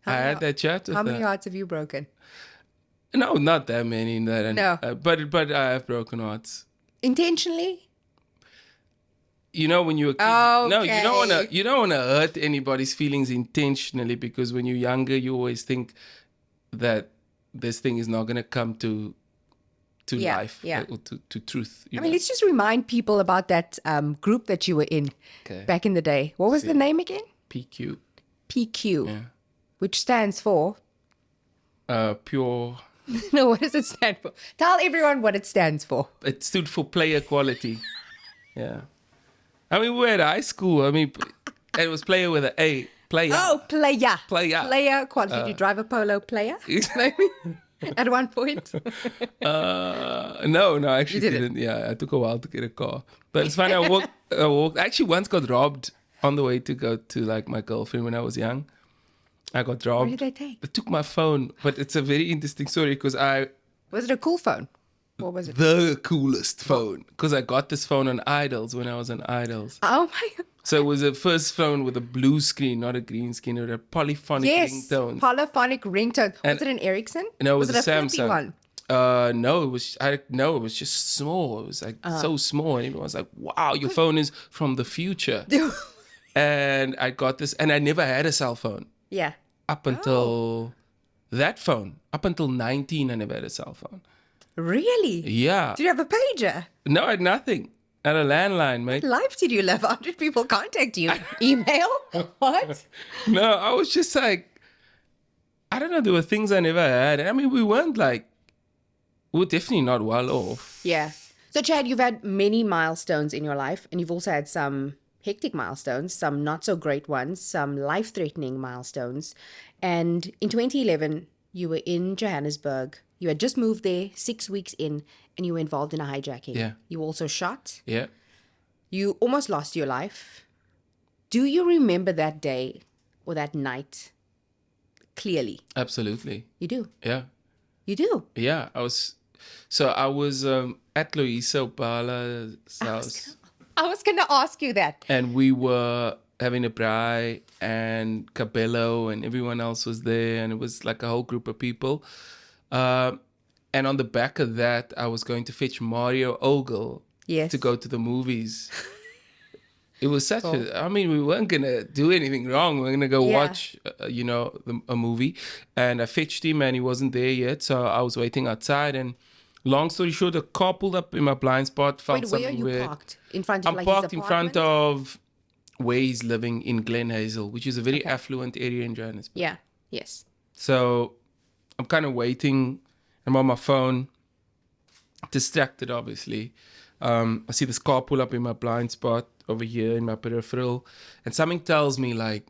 I had that chat with her. How many hearts have you broken? No, not that many. No. But I have broken hearts. Intentionally? When you're a kid, no, you don't want to hurt anybody's feelings intentionally, because when you're younger, you always think that this thing is not going to come to life, or to truth. I mean, let's just remind people about that group that you were in back in the day. What was the name again? PQ. PQ. Yeah. Which stands for? Pure. No, what does it stand for? Tell everyone what it stands for. It stood for player quality. Yeah. I mean, we were at high school. I mean, it was player with an A. Player. Oh, player. Player. Player quality. Did you drive a polo player? Maybe? At one point? No, I actually didn't. Yeah, I took a while to get a car. But it's funny, I walked. I actually once got robbed on the way to go to like my girlfriend when I was young. I got robbed. What did they take? They took my phone, but it's a very interesting story because Was it a cool phone? What was it? The coolest phone. Because I got this phone on Idols when I was on Idols. Oh my God. So it was the first phone with a blue screen, not a green screen, or a polyphonic ringtone. Polyphonic ringtone. Was it an Ericsson? No, it was a Samsung Samsung one? No, it was just small. It was like so small, and everyone was like, "Wow, your phone is from the future." And I got this, and I never had a cell phone. Yeah. Up until that phone, up until 19, I never had a cell phone. Really? Yeah. Did you have a pager? No, I had nothing. I had a landline, mate. What life did you live? How did people contact you? Email? What? No, I was just like, I don't know. There were things I never had. I mean, we were definitely not well off. Yeah. So, Chad, you've had many milestones in your life, and you've also had some hectic milestones, some not so great ones, some life-threatening milestones. And in 2011, you were in Johannesburg. You had just moved there 6 weeks in, and you were involved in a hijacking. Yeah. You also shot. Yeah. You almost lost your life. Do you remember that day or that night clearly? Absolutely. You do? Yeah. You do? Yeah, I was at Louisa Opala's house, I was going to ask you that. and we were having a braai, and Cabello and everyone else was there, and it was like a whole group of people. And on the back of that, I was going to fetch Mario Ogle Yes. to go to the movies. It was such Cool. we weren't going to do anything wrong. We were going to go Yeah. watch, a movie. And I fetched him and he wasn't there yet. So I was waiting outside. And long story short, the car pulled up in my blind spot. Felt Wait, where are something you weird. parked? In front of I'm like parked his in front apartment? of where he's living in Glen Hazel, which is a very affluent area in Johannesburg. Yeah. Yes. So I'm kind of waiting. I'm on my phone, distracted, obviously. I see this car pull up in my blind spot over here in my peripheral, and something tells me, like,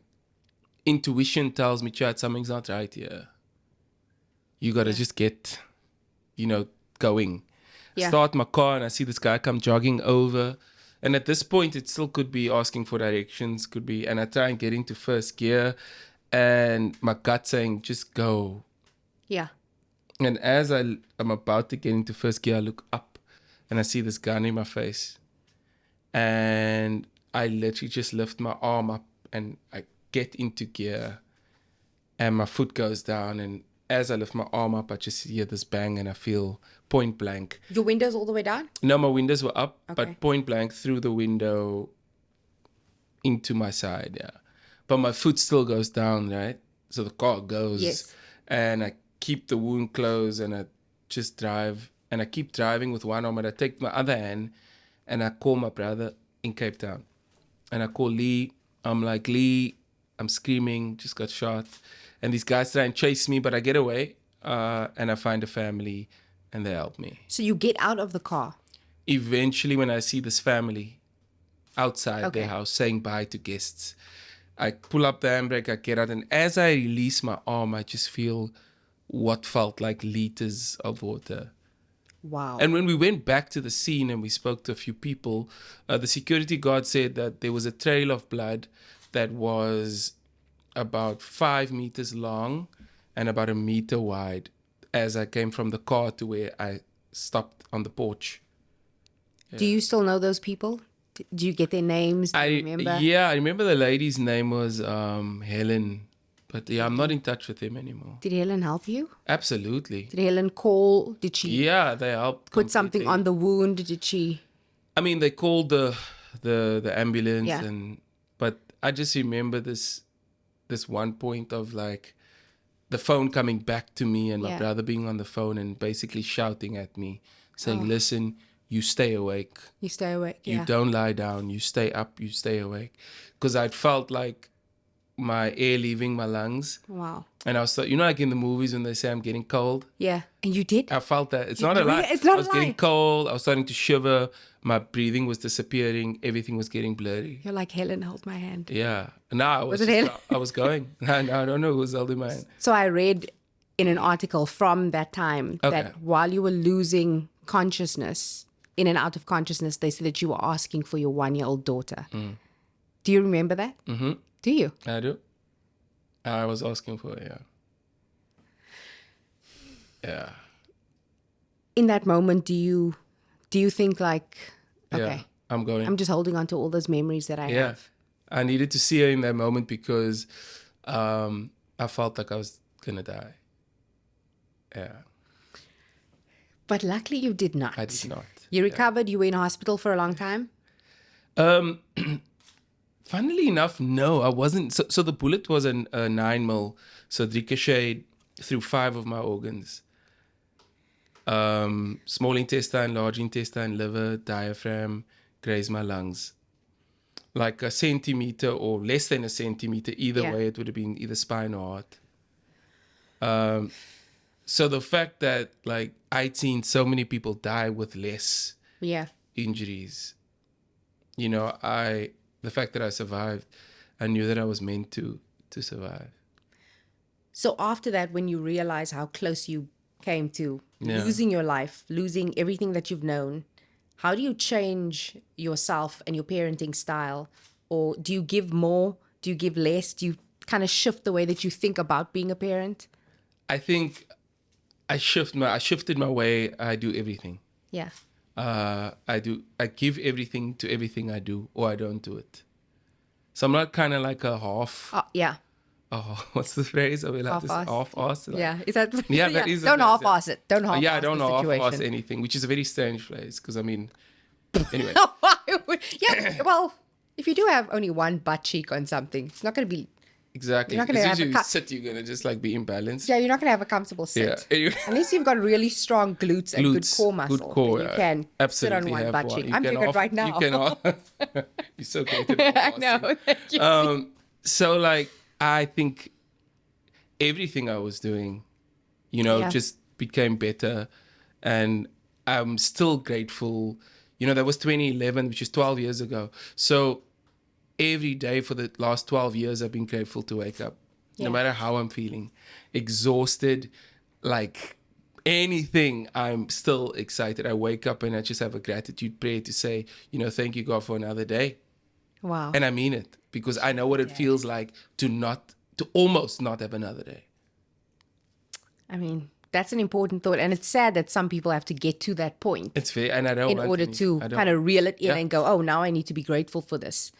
intuition tells me, Chad, something's not right here. You got to just get, going. Yeah. Start my car, and I see this guy come jogging over. And at this point, it still could be asking for directions, could be, and I try and get into first gear, and my gut saying, just go. Yeah. And as I'm about to get into first gear, I look up and I see this gun in my face. And I literally just lift my arm up and I get into gear and my foot goes down. And as I lift my arm up, I just hear this bang and I feel point blank. Your windows all the way down? No, my windows were up, Okay. but point blank through the window into my side, yeah. But my foot still goes down, right? So the car goes. Yes. And I keep the wound closed and I just drive. And I keep driving with one arm and I take my other hand and I call my brother in Cape Town. And I call Lee. I'm like, Lee, I'm screaming, just got shot. And these guys try and chase me, but I get away. And I find a family and they help me. So you get out of the car. Eventually, when I see this family outside Okay. their house saying bye to guests, I pull up the handbrake, I get out. And as I release my arm, I just feel what felt like liters of water. Wow. And when we went back to the scene and we spoke to a few people, the security guard said that there was a trail of blood that was about 5 meters long and about 1 meter wide as I came from the car to where I stopped on the porch. Do you still know those people? Do you get their names? Do you remember? Yeah, I remember the lady's name was Helen. But yeah, I'm not in touch with him anymore. Did Helen help you? Absolutely. Did Helen call? Did she Yeah, they helped. put something completely. on the wound? Did she? I mean, they called the ambulance, Yeah. but I just remember this one point of like the phone coming back to me and my Yeah. brother being on the phone and basically shouting at me, saying, "Listen, you stay awake. You stay awake. Yeah. You don't lie down. You stay up. You stay awake." Because I'd felt like my air leaving my lungs. Wow. And I was, like in the movies when they say I'm getting cold. Yeah. And you did? I felt that. It's not a lie. It's not I was a lie. getting cold. I was starting to shiver. My breathing was disappearing. Everything was getting blurry. You're like, Helen, hold my hand. Yeah. No, I was, Was it I was going. No, I don't know who was holding my hand. So I read in an article from that time Okay. that while you were losing consciousness, in and out of consciousness, they said that you were asking for your 1-year-old daughter. Do you remember that? Mm-hmm. Do you? I do. I was asking for it, yeah. Yeah. In that moment, do you think like, okay, Yeah. I'm going. I'm just holding on to all those memories that I Yeah. have. I needed to see her in that moment because I felt like I was going to die. Yeah. But luckily you did not. I did not. You recovered. You were in hospital for a long time. Funnily enough, no, I wasn't. So the bullet was a 9mm, so it ricocheted through 5 of my organs. Small intestine, large intestine, liver, diaphragm, grazed my lungs. Like a centimeter or less than a centimeter, either Yeah. way, it would have been either spine or heart. So the fact that like I'd seen so many people die with less Yeah. injuries, the fact that I survived, I knew that I was meant to survive. So after that, when you realize how close you came to Yeah. losing your life, losing everything that you've known, how do you change yourself and your parenting style? Or do you give more? Do you give less? Do you kind of shift the way that you think about being a parent? I think I shifted my way. I do everything. Yeah. I give everything to everything I do, or I don't do it. So I'm not kind of like a half. Yeah. Oh, what's the phrase? Are we allowed to say half-ass? Like, Yeah. Is that? yeah, that is. Don't half-ass it. Don't half-ass yeah, I don't the half-ass situation. anything, which is a very strange phrase because I mean, anyway. Yeah. Well, if you do have only one butt cheek on something, it's not going to be. Exactly. You're not gonna As have soon a as you sit, you're gonna just like be imbalanced. Yeah, you're not going to have a comfortable sit. Yeah. Anyway. Unless you've got really strong glutes and good core muscle. Good core. You can absolutely sit on one butt cheek. I'm doing it right now. You can. You're so good at No, thank you. So like, I think everything I was doing, just became better, and I'm still grateful. That was 2011, which is 12 years ago. So every day for the last 12 years, I've been grateful to wake up, no matter how I'm feeling, exhausted, like anything, I'm still excited. I wake up and I just have a gratitude prayer to say, thank you, God, for another day. Wow. And I mean it, because I know what it feels like to almost not have another day. I mean, that's an important thought. And it's sad that some people have to get to that point. It's fair. And I don't in order to kind of reel it in and go, oh, now I need to be grateful for this.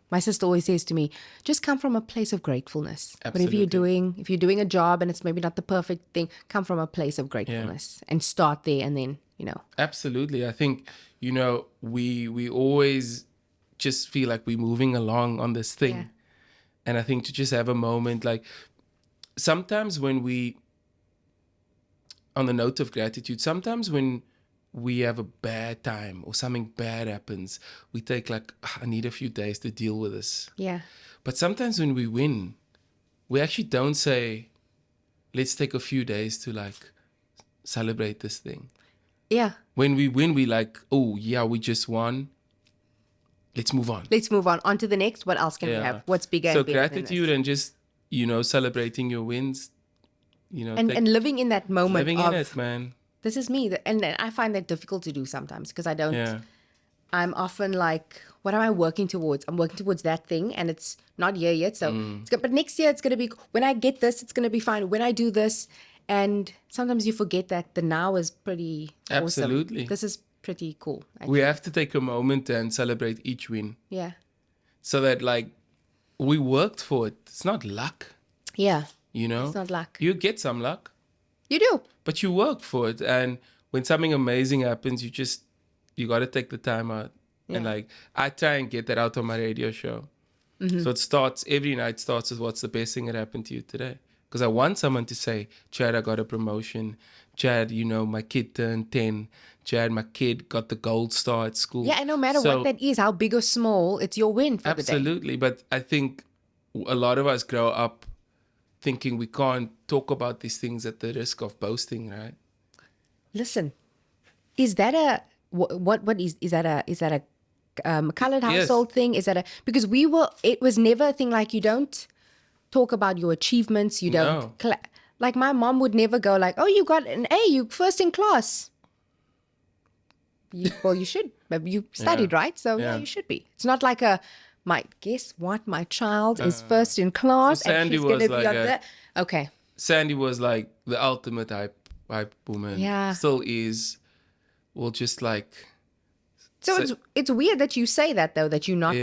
My sister always says to me, just come from a place of gratefulness. Absolutely. Whatever if you're doing a job and it's maybe not the perfect thing, come from a place of gratefulness and start there and then, Absolutely. I think, we always just feel like we're moving along on this thing. Yeah. And I think to just have a moment, like sometimes when on the note of gratitude, sometimes when we have a bad time or something bad happens, we take like, I need a few days to deal with this. Yeah. But sometimes when we win, we actually don't say, let's take a few days to like celebrate this thing. Yeah. When we win, we like, oh yeah, we just won. Let's move on. Let's move on to the next. What else can we have? What's bigger so and better gratitude than and just, celebrating your wins, and living in that moment living in it, man. This is me. And I find that difficult to do sometimes because I don't. Yeah. I'm often like, what am I working towards? I'm working towards that thing and it's not here yet. So, but next year it's going to be, when I get this, it's going to be fine. When I do this, and sometimes you forget that the now is pretty Absolutely. awesome. This is pretty cool. We have to take a moment and celebrate each win. Yeah. So that like, we worked for it. It's not luck. Yeah. It's not luck. You get some luck. You do. But you work for it. And when something amazing happens, you got to take the time out. Yeah. And like, I try and get that out on my radio show. Mm-hmm. So every night starts with what's the best thing that happened to you today. Because I want someone to say, Chad, I got a promotion. Chad, my kid turned 10. Chad, my kid got the gold star at school. Yeah, and no matter what that is, how big or small, it's your win for the day. Absolutely. But I think a lot of us grow up thinking we can't talk about these things at the risk of boasting, right? Listen, is that a what is that a colored household thing? Is that because it was never a thing like you don't talk about your achievements, you don't like my mom would never go like, oh, you got an A, you first in class. You should. You studied, right? So yeah, you should be. It's not like guess what? My child is first in class so and she's going to be on the... Okay. Sandy was like the ultimate hype woman. Yeah. Still is. Well, just like... So it's weird that you say that, though, that you're not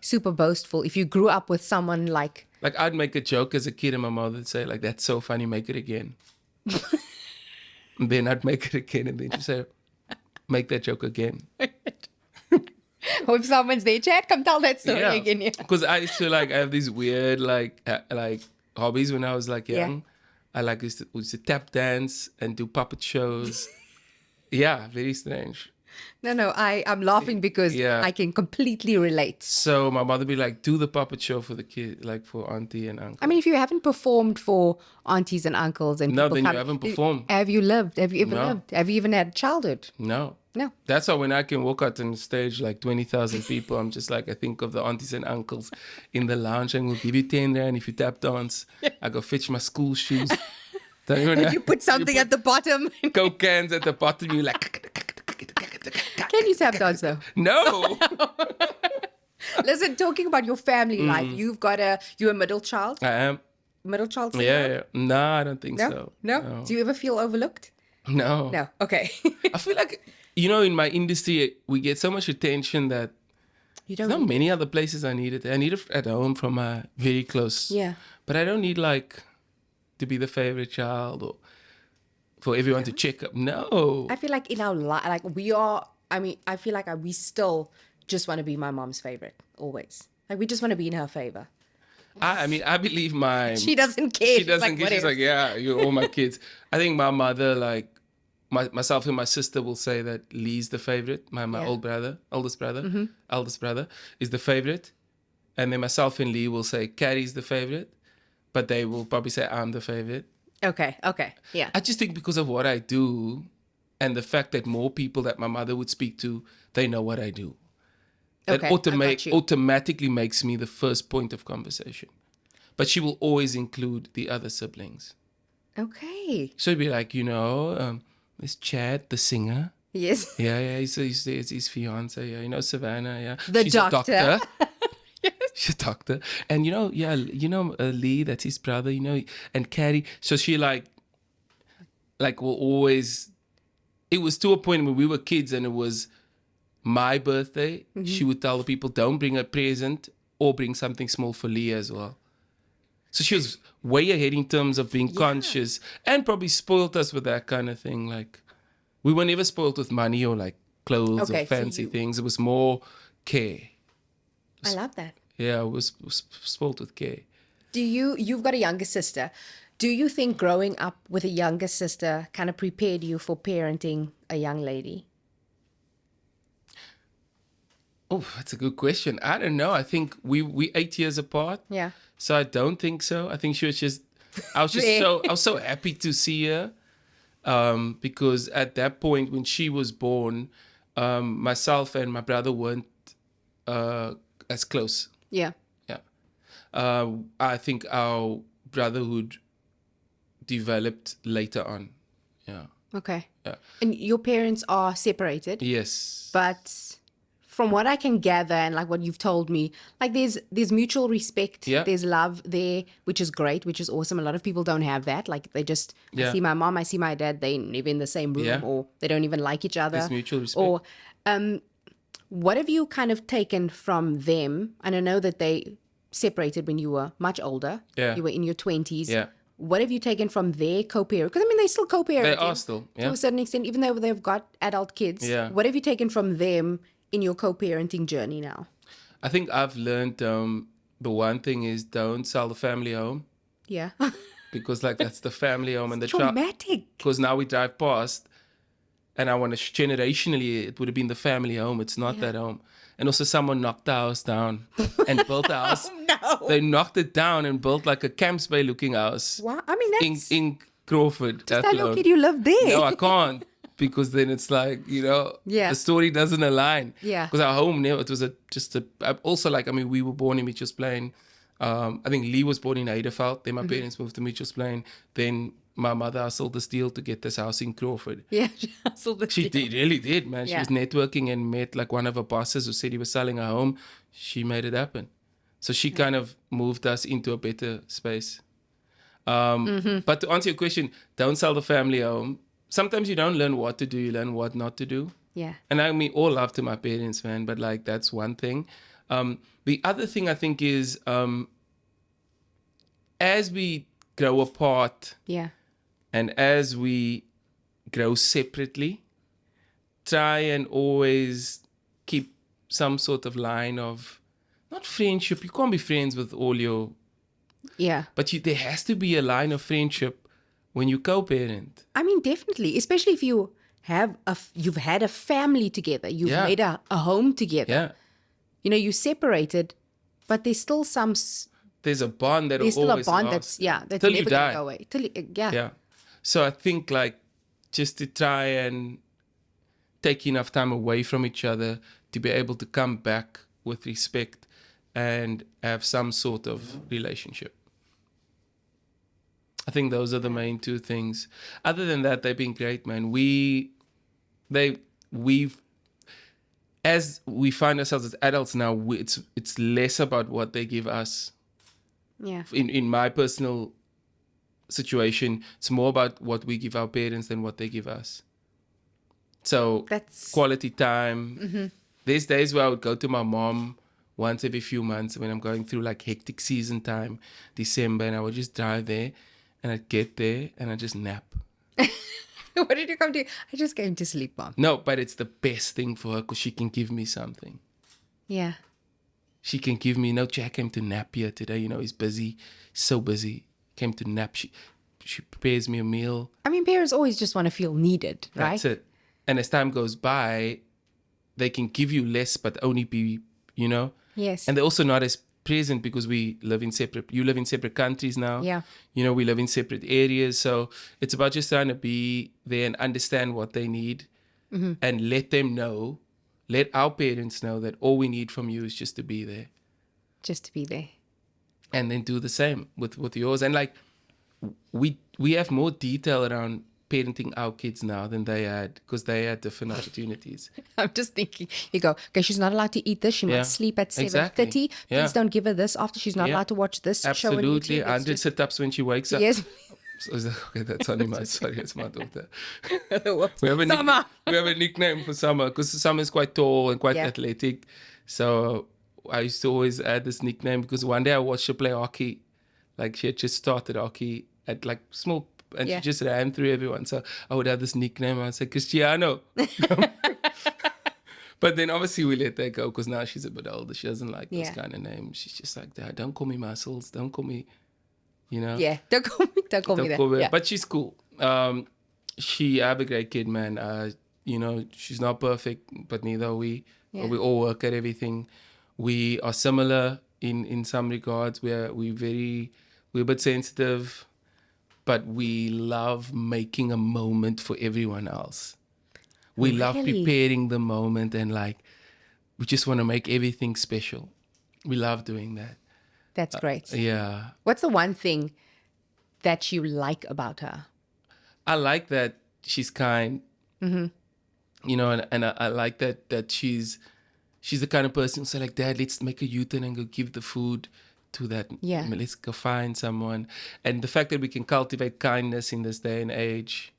super boastful. If you grew up with someone like... Like, I'd make a joke as a kid and my mother would say, like, that's so funny, make it again. And then I'd make it again and then she'd say, make that joke again. Or if someone's there, Chad, come tell that story again. Because I used to, I have these weird, hobbies when I was, young. I used to tap dance and do puppet shows. Yeah, very strange. No, I'm laughing because I can completely relate. So my mother would be like, do the puppet show for the kid, for auntie and uncle. I mean, if you haven't performed for aunties and uncles and no, then you haven't performed. Have you lived? Have you ever lived? Have you even had childhood? No. No. That's why when I can walk out on stage 20,000 people, I'm just I think of the aunties and uncles in the lounge and we'll give you 10 rand if you tap dance. I go fetch my school shoes. You put something at the bottom. Coke cans at the bottom. You Can you tap dance though? No. Listen, talking about your family life, you're a middle child. I am. middle child Yeah, syndrome? yeah. No, I don't think No? so. No? Do you ever feel overlooked? No. No. Okay. I feel like, in my industry, we get so much attention that You there's don't not need many it. other places I need it. I need it at home from my very close. Yeah. But I don't need, like, to be the favorite child or for everyone to check up. No. I feel like in our life, like we are, I mean, I feel like we still just want to be my mom's favorite, always. Like we just want to be in her favor. I mean, I believe my... She doesn't care. She doesn't care. She's whatever. like, yeah, you're all my kids. I think my mother, like, myself and my sister will say that Lee's the favorite. My Yeah. eldest brother is the favorite. And then myself and Lee will say Carrie's the favorite. But they will probably say I'm the favorite. Okay. Yeah. I just think because of what I do and the fact that more people that my mother would speak to, they know what I do. That Okay, I got you. automatically makes me the first point of conversation. But she will always include the other siblings. Okay. So it'd be like, there's Chad, the singer. Yes. Yeah, he's his fiance. Yeah, Savannah. Yeah, The she's doctor. a doctor. She's a doctor, and Lee, that's his brother. And Carrie. So she like will always. It was to a point when we were kids, and it was my birthday. She would tell the people, "Don't bring a present or bring something small for Lee as well." So she was way ahead in terms of being conscious and probably spoiled us with that kind of thing. Like, we were never spoiled with money or like clothes Okay, or so fancy things. It was more care. I love that. Yeah, I was spoiled with care. You've got a younger sister. Do you think growing up with a younger sister kind of prepared you for parenting a young lady? Oh, that's a good question. I don't know. I think we 8 years apart. Yeah. So I don't think so. I think she was just. I was so happy to see her, because at that point when she was born, myself and my brother weren't as close. Yeah. Yeah. I think our brotherhood developed later on. Yeah. Okay. Yeah. And your parents are separated. Yes. But from what I can gather and like what you've told me, like there's mutual respect, Yeah. there's love there, which is great, which is awesome. A lot of people don't have that. Like they just I see my mom, I see my dad, they live in the same room, Yeah. or they don't even like each other. There's mutual respect. Or what have you kind of taken from them? And I know that they separated when you were much older. Yeah. You were in your 20s. Yeah. What have you taken from their co-parent? Because I mean, they still co-parenting. They are still, To yeah. a certain extent, even though they've got adult kids. Yeah. What have you taken from them in your co-parenting journey now? I think I've learned the one thing is don't sell the family home, Yeah. because like that's the family home and the child. Traumatic. Because now we drive past, and I want to generationally it would have been the family home. It's not that home. And also someone knocked the house down and built a house. No. They knocked it down and built like a Camps Bay looking house Wow. I mean, that's... in Crawford. Just tell your kid you live there. No, I can't, because then it's like, Yeah. the story doesn't align. Yeah. Because our home, it was also like, I mean, we were born in Mitchell's Plain. I think Lee was born in Heideveld. Then my parents moved to Mitchell's Plain. Then my mother hustled this deal to get this house in Crawford. Yeah. She really did, man. She Yeah. was networking and met like one of her bosses who said he was selling a home. She made it happen. So she kind of moved us into a better space. But to answer your question, don't sell the family home. Sometimes you don't learn what to do, you learn what not to do. Yeah. And I mean, all love to my parents, man, but like that's one thing. The other thing I think is as we grow apart Yeah. and as we grow separately, try and always keep some sort of line of, not friendship, you can't be friends with all your, Yeah. but there has to be a line of friendship when you co-parent. I mean, definitely, especially if you you've had a family together, you've Yeah. made a home together. Yeah. You separated, but there's still There's a bond that there's will still a always bond last. that's Till you never gonna die. go away. Yeah. Yeah. So I think like just to try and take enough time away from each other to be able to come back with respect and have some sort of relationship. I think those are the main two things. Other than that, they've been great, man. As we find ourselves as adults now, it's less about what they give us Yeah. In my personal situation, it's more about what we give our parents than what they give us. So That's quality time. There's days where I would go to my mom once every few months when I'm going through like hectic season time, December, and I would just drive there and I'd get there and I'd just nap. What did you come to? I just came to sleep, Mom. No, but it's the best thing for her because she can give me something. Yeah. She can give me, no, Jack came to nap here today. You know, he's busy, so busy. Came to nap. She prepares me a meal. I mean, parents always just want to feel needed, right? That's it. And as time goes by, they can give you less, but only be, you know. Yes. And they're also not as present because you live in separate countries now. Yeah. You know, we live in separate areas. So it's about just trying to be there and understand what they need and let them know, let our parents know that all we need from you is just to be there. Just to be there. And then do the same with yours. And like, we have more detail around parenting our kids now than they had because they had different opportunities. I'm just thinking, you go, okay, she's not allowed to eat this. She must sleep at 7:30. Exactly. Please don't give her this after. She's not allowed to watch this show. Absolutely. 100 sit-ups when she wakes up. Yes. So, okay, that's only my, sorry, it's my daughter. Whoops. We have Summer. we have a nickname for Summer because Summer is quite tall and quite athletic. So I used to always add this nickname because one day I watched her play hockey. Like she had just started hockey at like small, and she just ran through everyone. So I would have this nickname. I would say Cristiano. But then obviously we let that go because now she's a bit older. She doesn't like those kind of names. She's just like, Dad, don't call me Muscles. Don't call me, you know. Yeah, don't call me that. Yeah. But she's cool. I have a great kid, man. You know, she's not perfect, but neither are we. Yeah. We all work at everything. We are similar in some regards. We're a bit sensitive, but we love making a moment for everyone else. We love preparing the moment and like we just want to make everything special. We love doing that. That's great. Yeah. What's the one thing that you like about her? I like that she's kind. You know, and I like that she's the kind of person who say like, Dad, let's make a U-turn and go give the food to that. Yeah. Let's go find someone. And the fact that we can cultivate kindness in this day and age.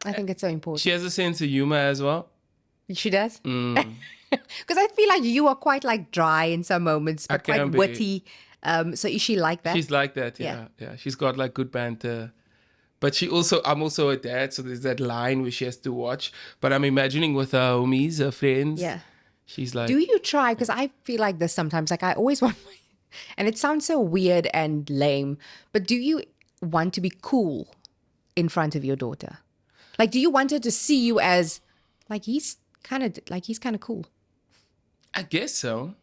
I think it's so important. She has a sense of humor as well. She does? Because I feel like you are quite like dry in some moments, but quite witty. So is she like that? She's like that, yeah. She's got like good banter. But I'm also a dad, so there's that line where she has to watch. But I'm imagining with her homies, her friends. Yeah. She's like... Do you try? Because I feel like this sometimes. Like I always want and it sounds so weird and lame, but do you want to be cool in front of your daughter? Like, do you want her to see you as like he's kind of cool? I guess so.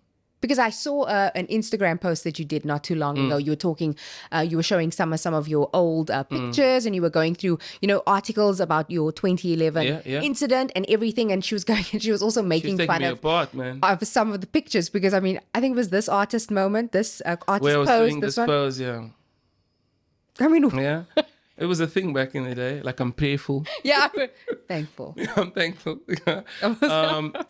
Because I saw an Instagram post that you did not too long ago. You were talking, you were showing some of your old pictures, and you were going through, articles about your 2011 incident and everything. And she was also making fun of some of the pictures because I mean, I think it was this artist moment, this artist pose, this one. Pose, yeah. I mean, yeah. It was a thing back in the day. Like, I'm prayerful. Yeah, thankful. I'm thankful.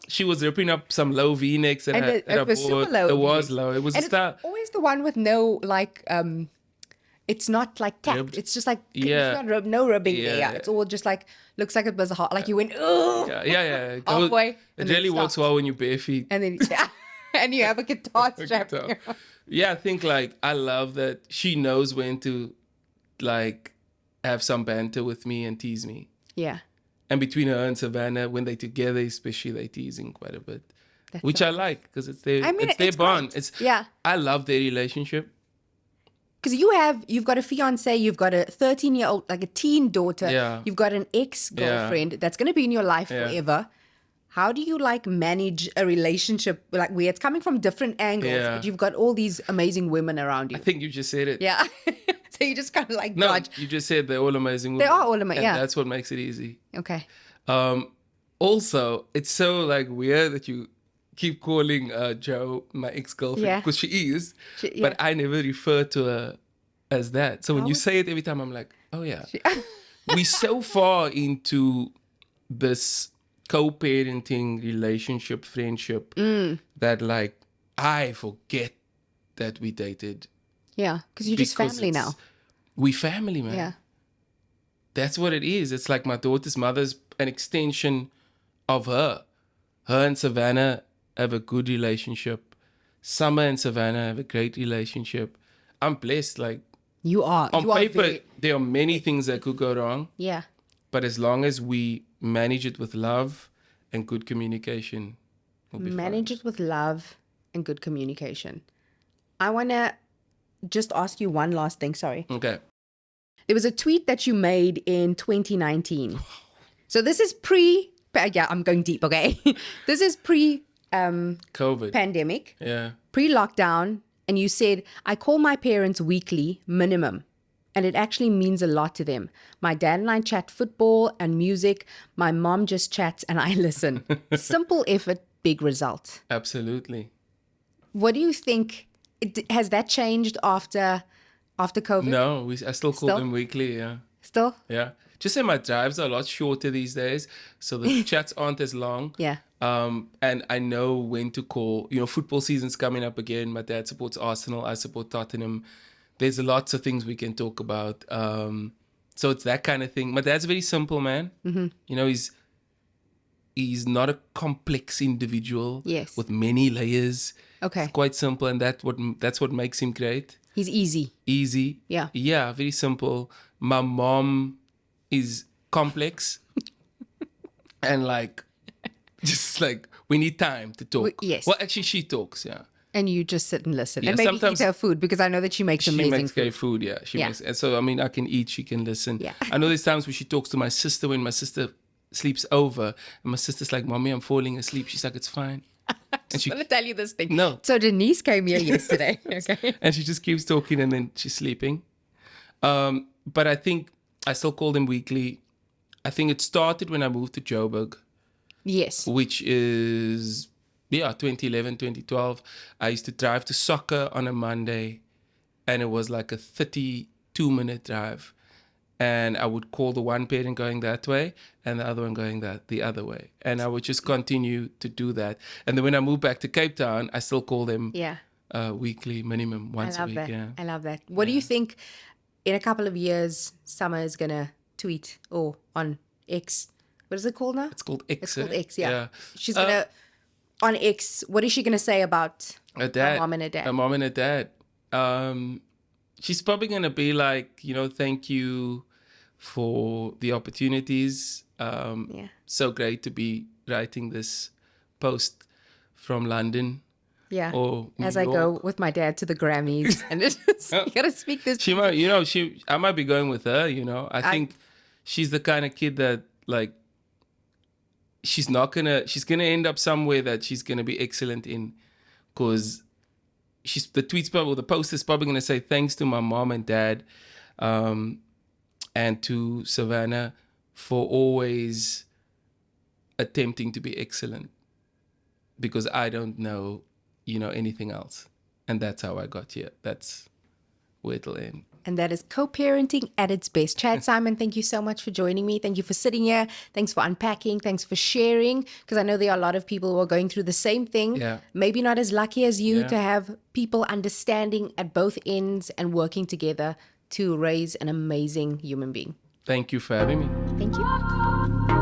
She was ripping up some low V-necks that it was super low. It was low. It was and a style. It's always the one with no, like, it's not like tacked. Ribbed. It's just like, it's not no ribbing there. It's all just like, looks like it was hot. Like you went, oh. Yeah. Halfway. It really works well when you're bare feet. And then, and you have a guitar strap. Yeah, I think like, I love that she knows when to like, have some banter with me and tease me. Yeah. And between her and Savannah, when they're together, especially, they're teasing quite a bit. Which I like, because it's their bond. I love their relationship. Because you've got a fiance, you've got a 13-year-old, like a teen daughter, you've got an ex-girlfriend that's going to be in your life forever. How do you like manage a relationship like where it's coming from different angles, but you've got all these amazing women around you? I think you just said it. Yeah. So you just kind of like dodge. You just said they're all amazing women. They are all amazing, That's what makes it easy. Okay. Also, it's so like weird that you keep calling Jo my ex-girlfriend because she is, but I never refer to her as that. So when you say it every time, I'm like, oh yeah. We're so far into this co-parenting relationship, friendship, that like I forget that we dated. Yeah, because you're just family now. We family, man. Yeah. That's what it is. It's like my daughter's mother's an extension of her. Her and Savannah have a good relationship. Summer and Savannah have a great relationship. I'm blessed. Like, You are. on You paper, are there are many things that could go wrong. Yeah. But as long as we manage it with love and good communication, we'll be Manage it with love and good communication. I want to just ask you one last thing. Sorry. fine. Okay. There was a tweet that you made in 2019. So this is I'm going deep, okay? This is COVID. pandemic, Yeah. pre-lockdown. And you said, I call my parents weekly minimum. And it actually means a lot to them. My dad and I chat football and music. My mom just chats and I listen. Simple effort, big result. Absolutely. What do you think? Has that changed after COVID? No, I still call them weekly. Yeah. Still? Yeah. Just say my drives are a lot shorter these days. So the chats aren't as long. Yeah. And I know when to call. You know, football season's coming up again. My dad supports Arsenal. I support Tottenham. There's lots of things we can talk about. So it's that kind of thing. My dad's a very simple man. Mm-hmm. You know, he's not a complex individual. Yes. With many layers. Okay. It's quite simple, and that's what makes him great. He's easy. Easy. Yeah. Yeah, very simple. My mom is complex. And just we need time to talk. Yes. Well, actually, she talks, yeah. And you just sit and listen. Yeah, and maybe sometimes eat her food because I know that she makes amazing makes food. great food, yeah. She makes, and so, I mean, I can eat, she can listen. Yeah. I know there's times where she talks to my sister when my sister sleeps over. And my sister's like, Mommy, I'm falling asleep. She's like, it's fine. And she, I'm going to tell you this thing. No. So Denise came here yesterday. Okay. And she just keeps talking and then she's sleeping. But I think I still call them weekly. I think it started when I moved to Joburg. Yes. Which is, 2011, 2012. I used to drive to soccer on a Monday. And it was like a 32-minute drive. And I would call the one parent going that way and the other one going the other way. And I would just continue to do that. And then when I moved back to Cape Town, I still call them weekly, minimum, once a week. That. Yeah. I love that. What do you think in a couple of years, Summer is going to tweet or on X? What is it called now? It's called X. It's called X, yeah. Yeah. She's going to, on X, what is she going to say about a dad, a mom and a dad? A mom and a dad. She's probably going to be like, thank you for the opportunities. So great to be writing this post from London. Yeah. Or as New I York. go with my dad to the Grammys and it's just, you gotta speak this. She might, I might be going with her. I think she's the kind of kid that she's gonna end up somewhere that she's gonna be excellent in, because the post is probably gonna say thanks to my mom and dad, and to Savannah for always attempting to be excellent, because I don't know, anything else. And that's how I got here. That's where it'll end. And that is co-parenting at its best. Chad, Saaiman, thank you so much for joining me. Thank you for sitting here. Thanks for unpacking. Thanks for sharing. Because I know there are a lot of people who are going through the same thing. Yeah. Maybe not as lucky as you Yeah. to have people understanding at both ends and working together to raise an amazing human being. Thank you for having me. Thank you.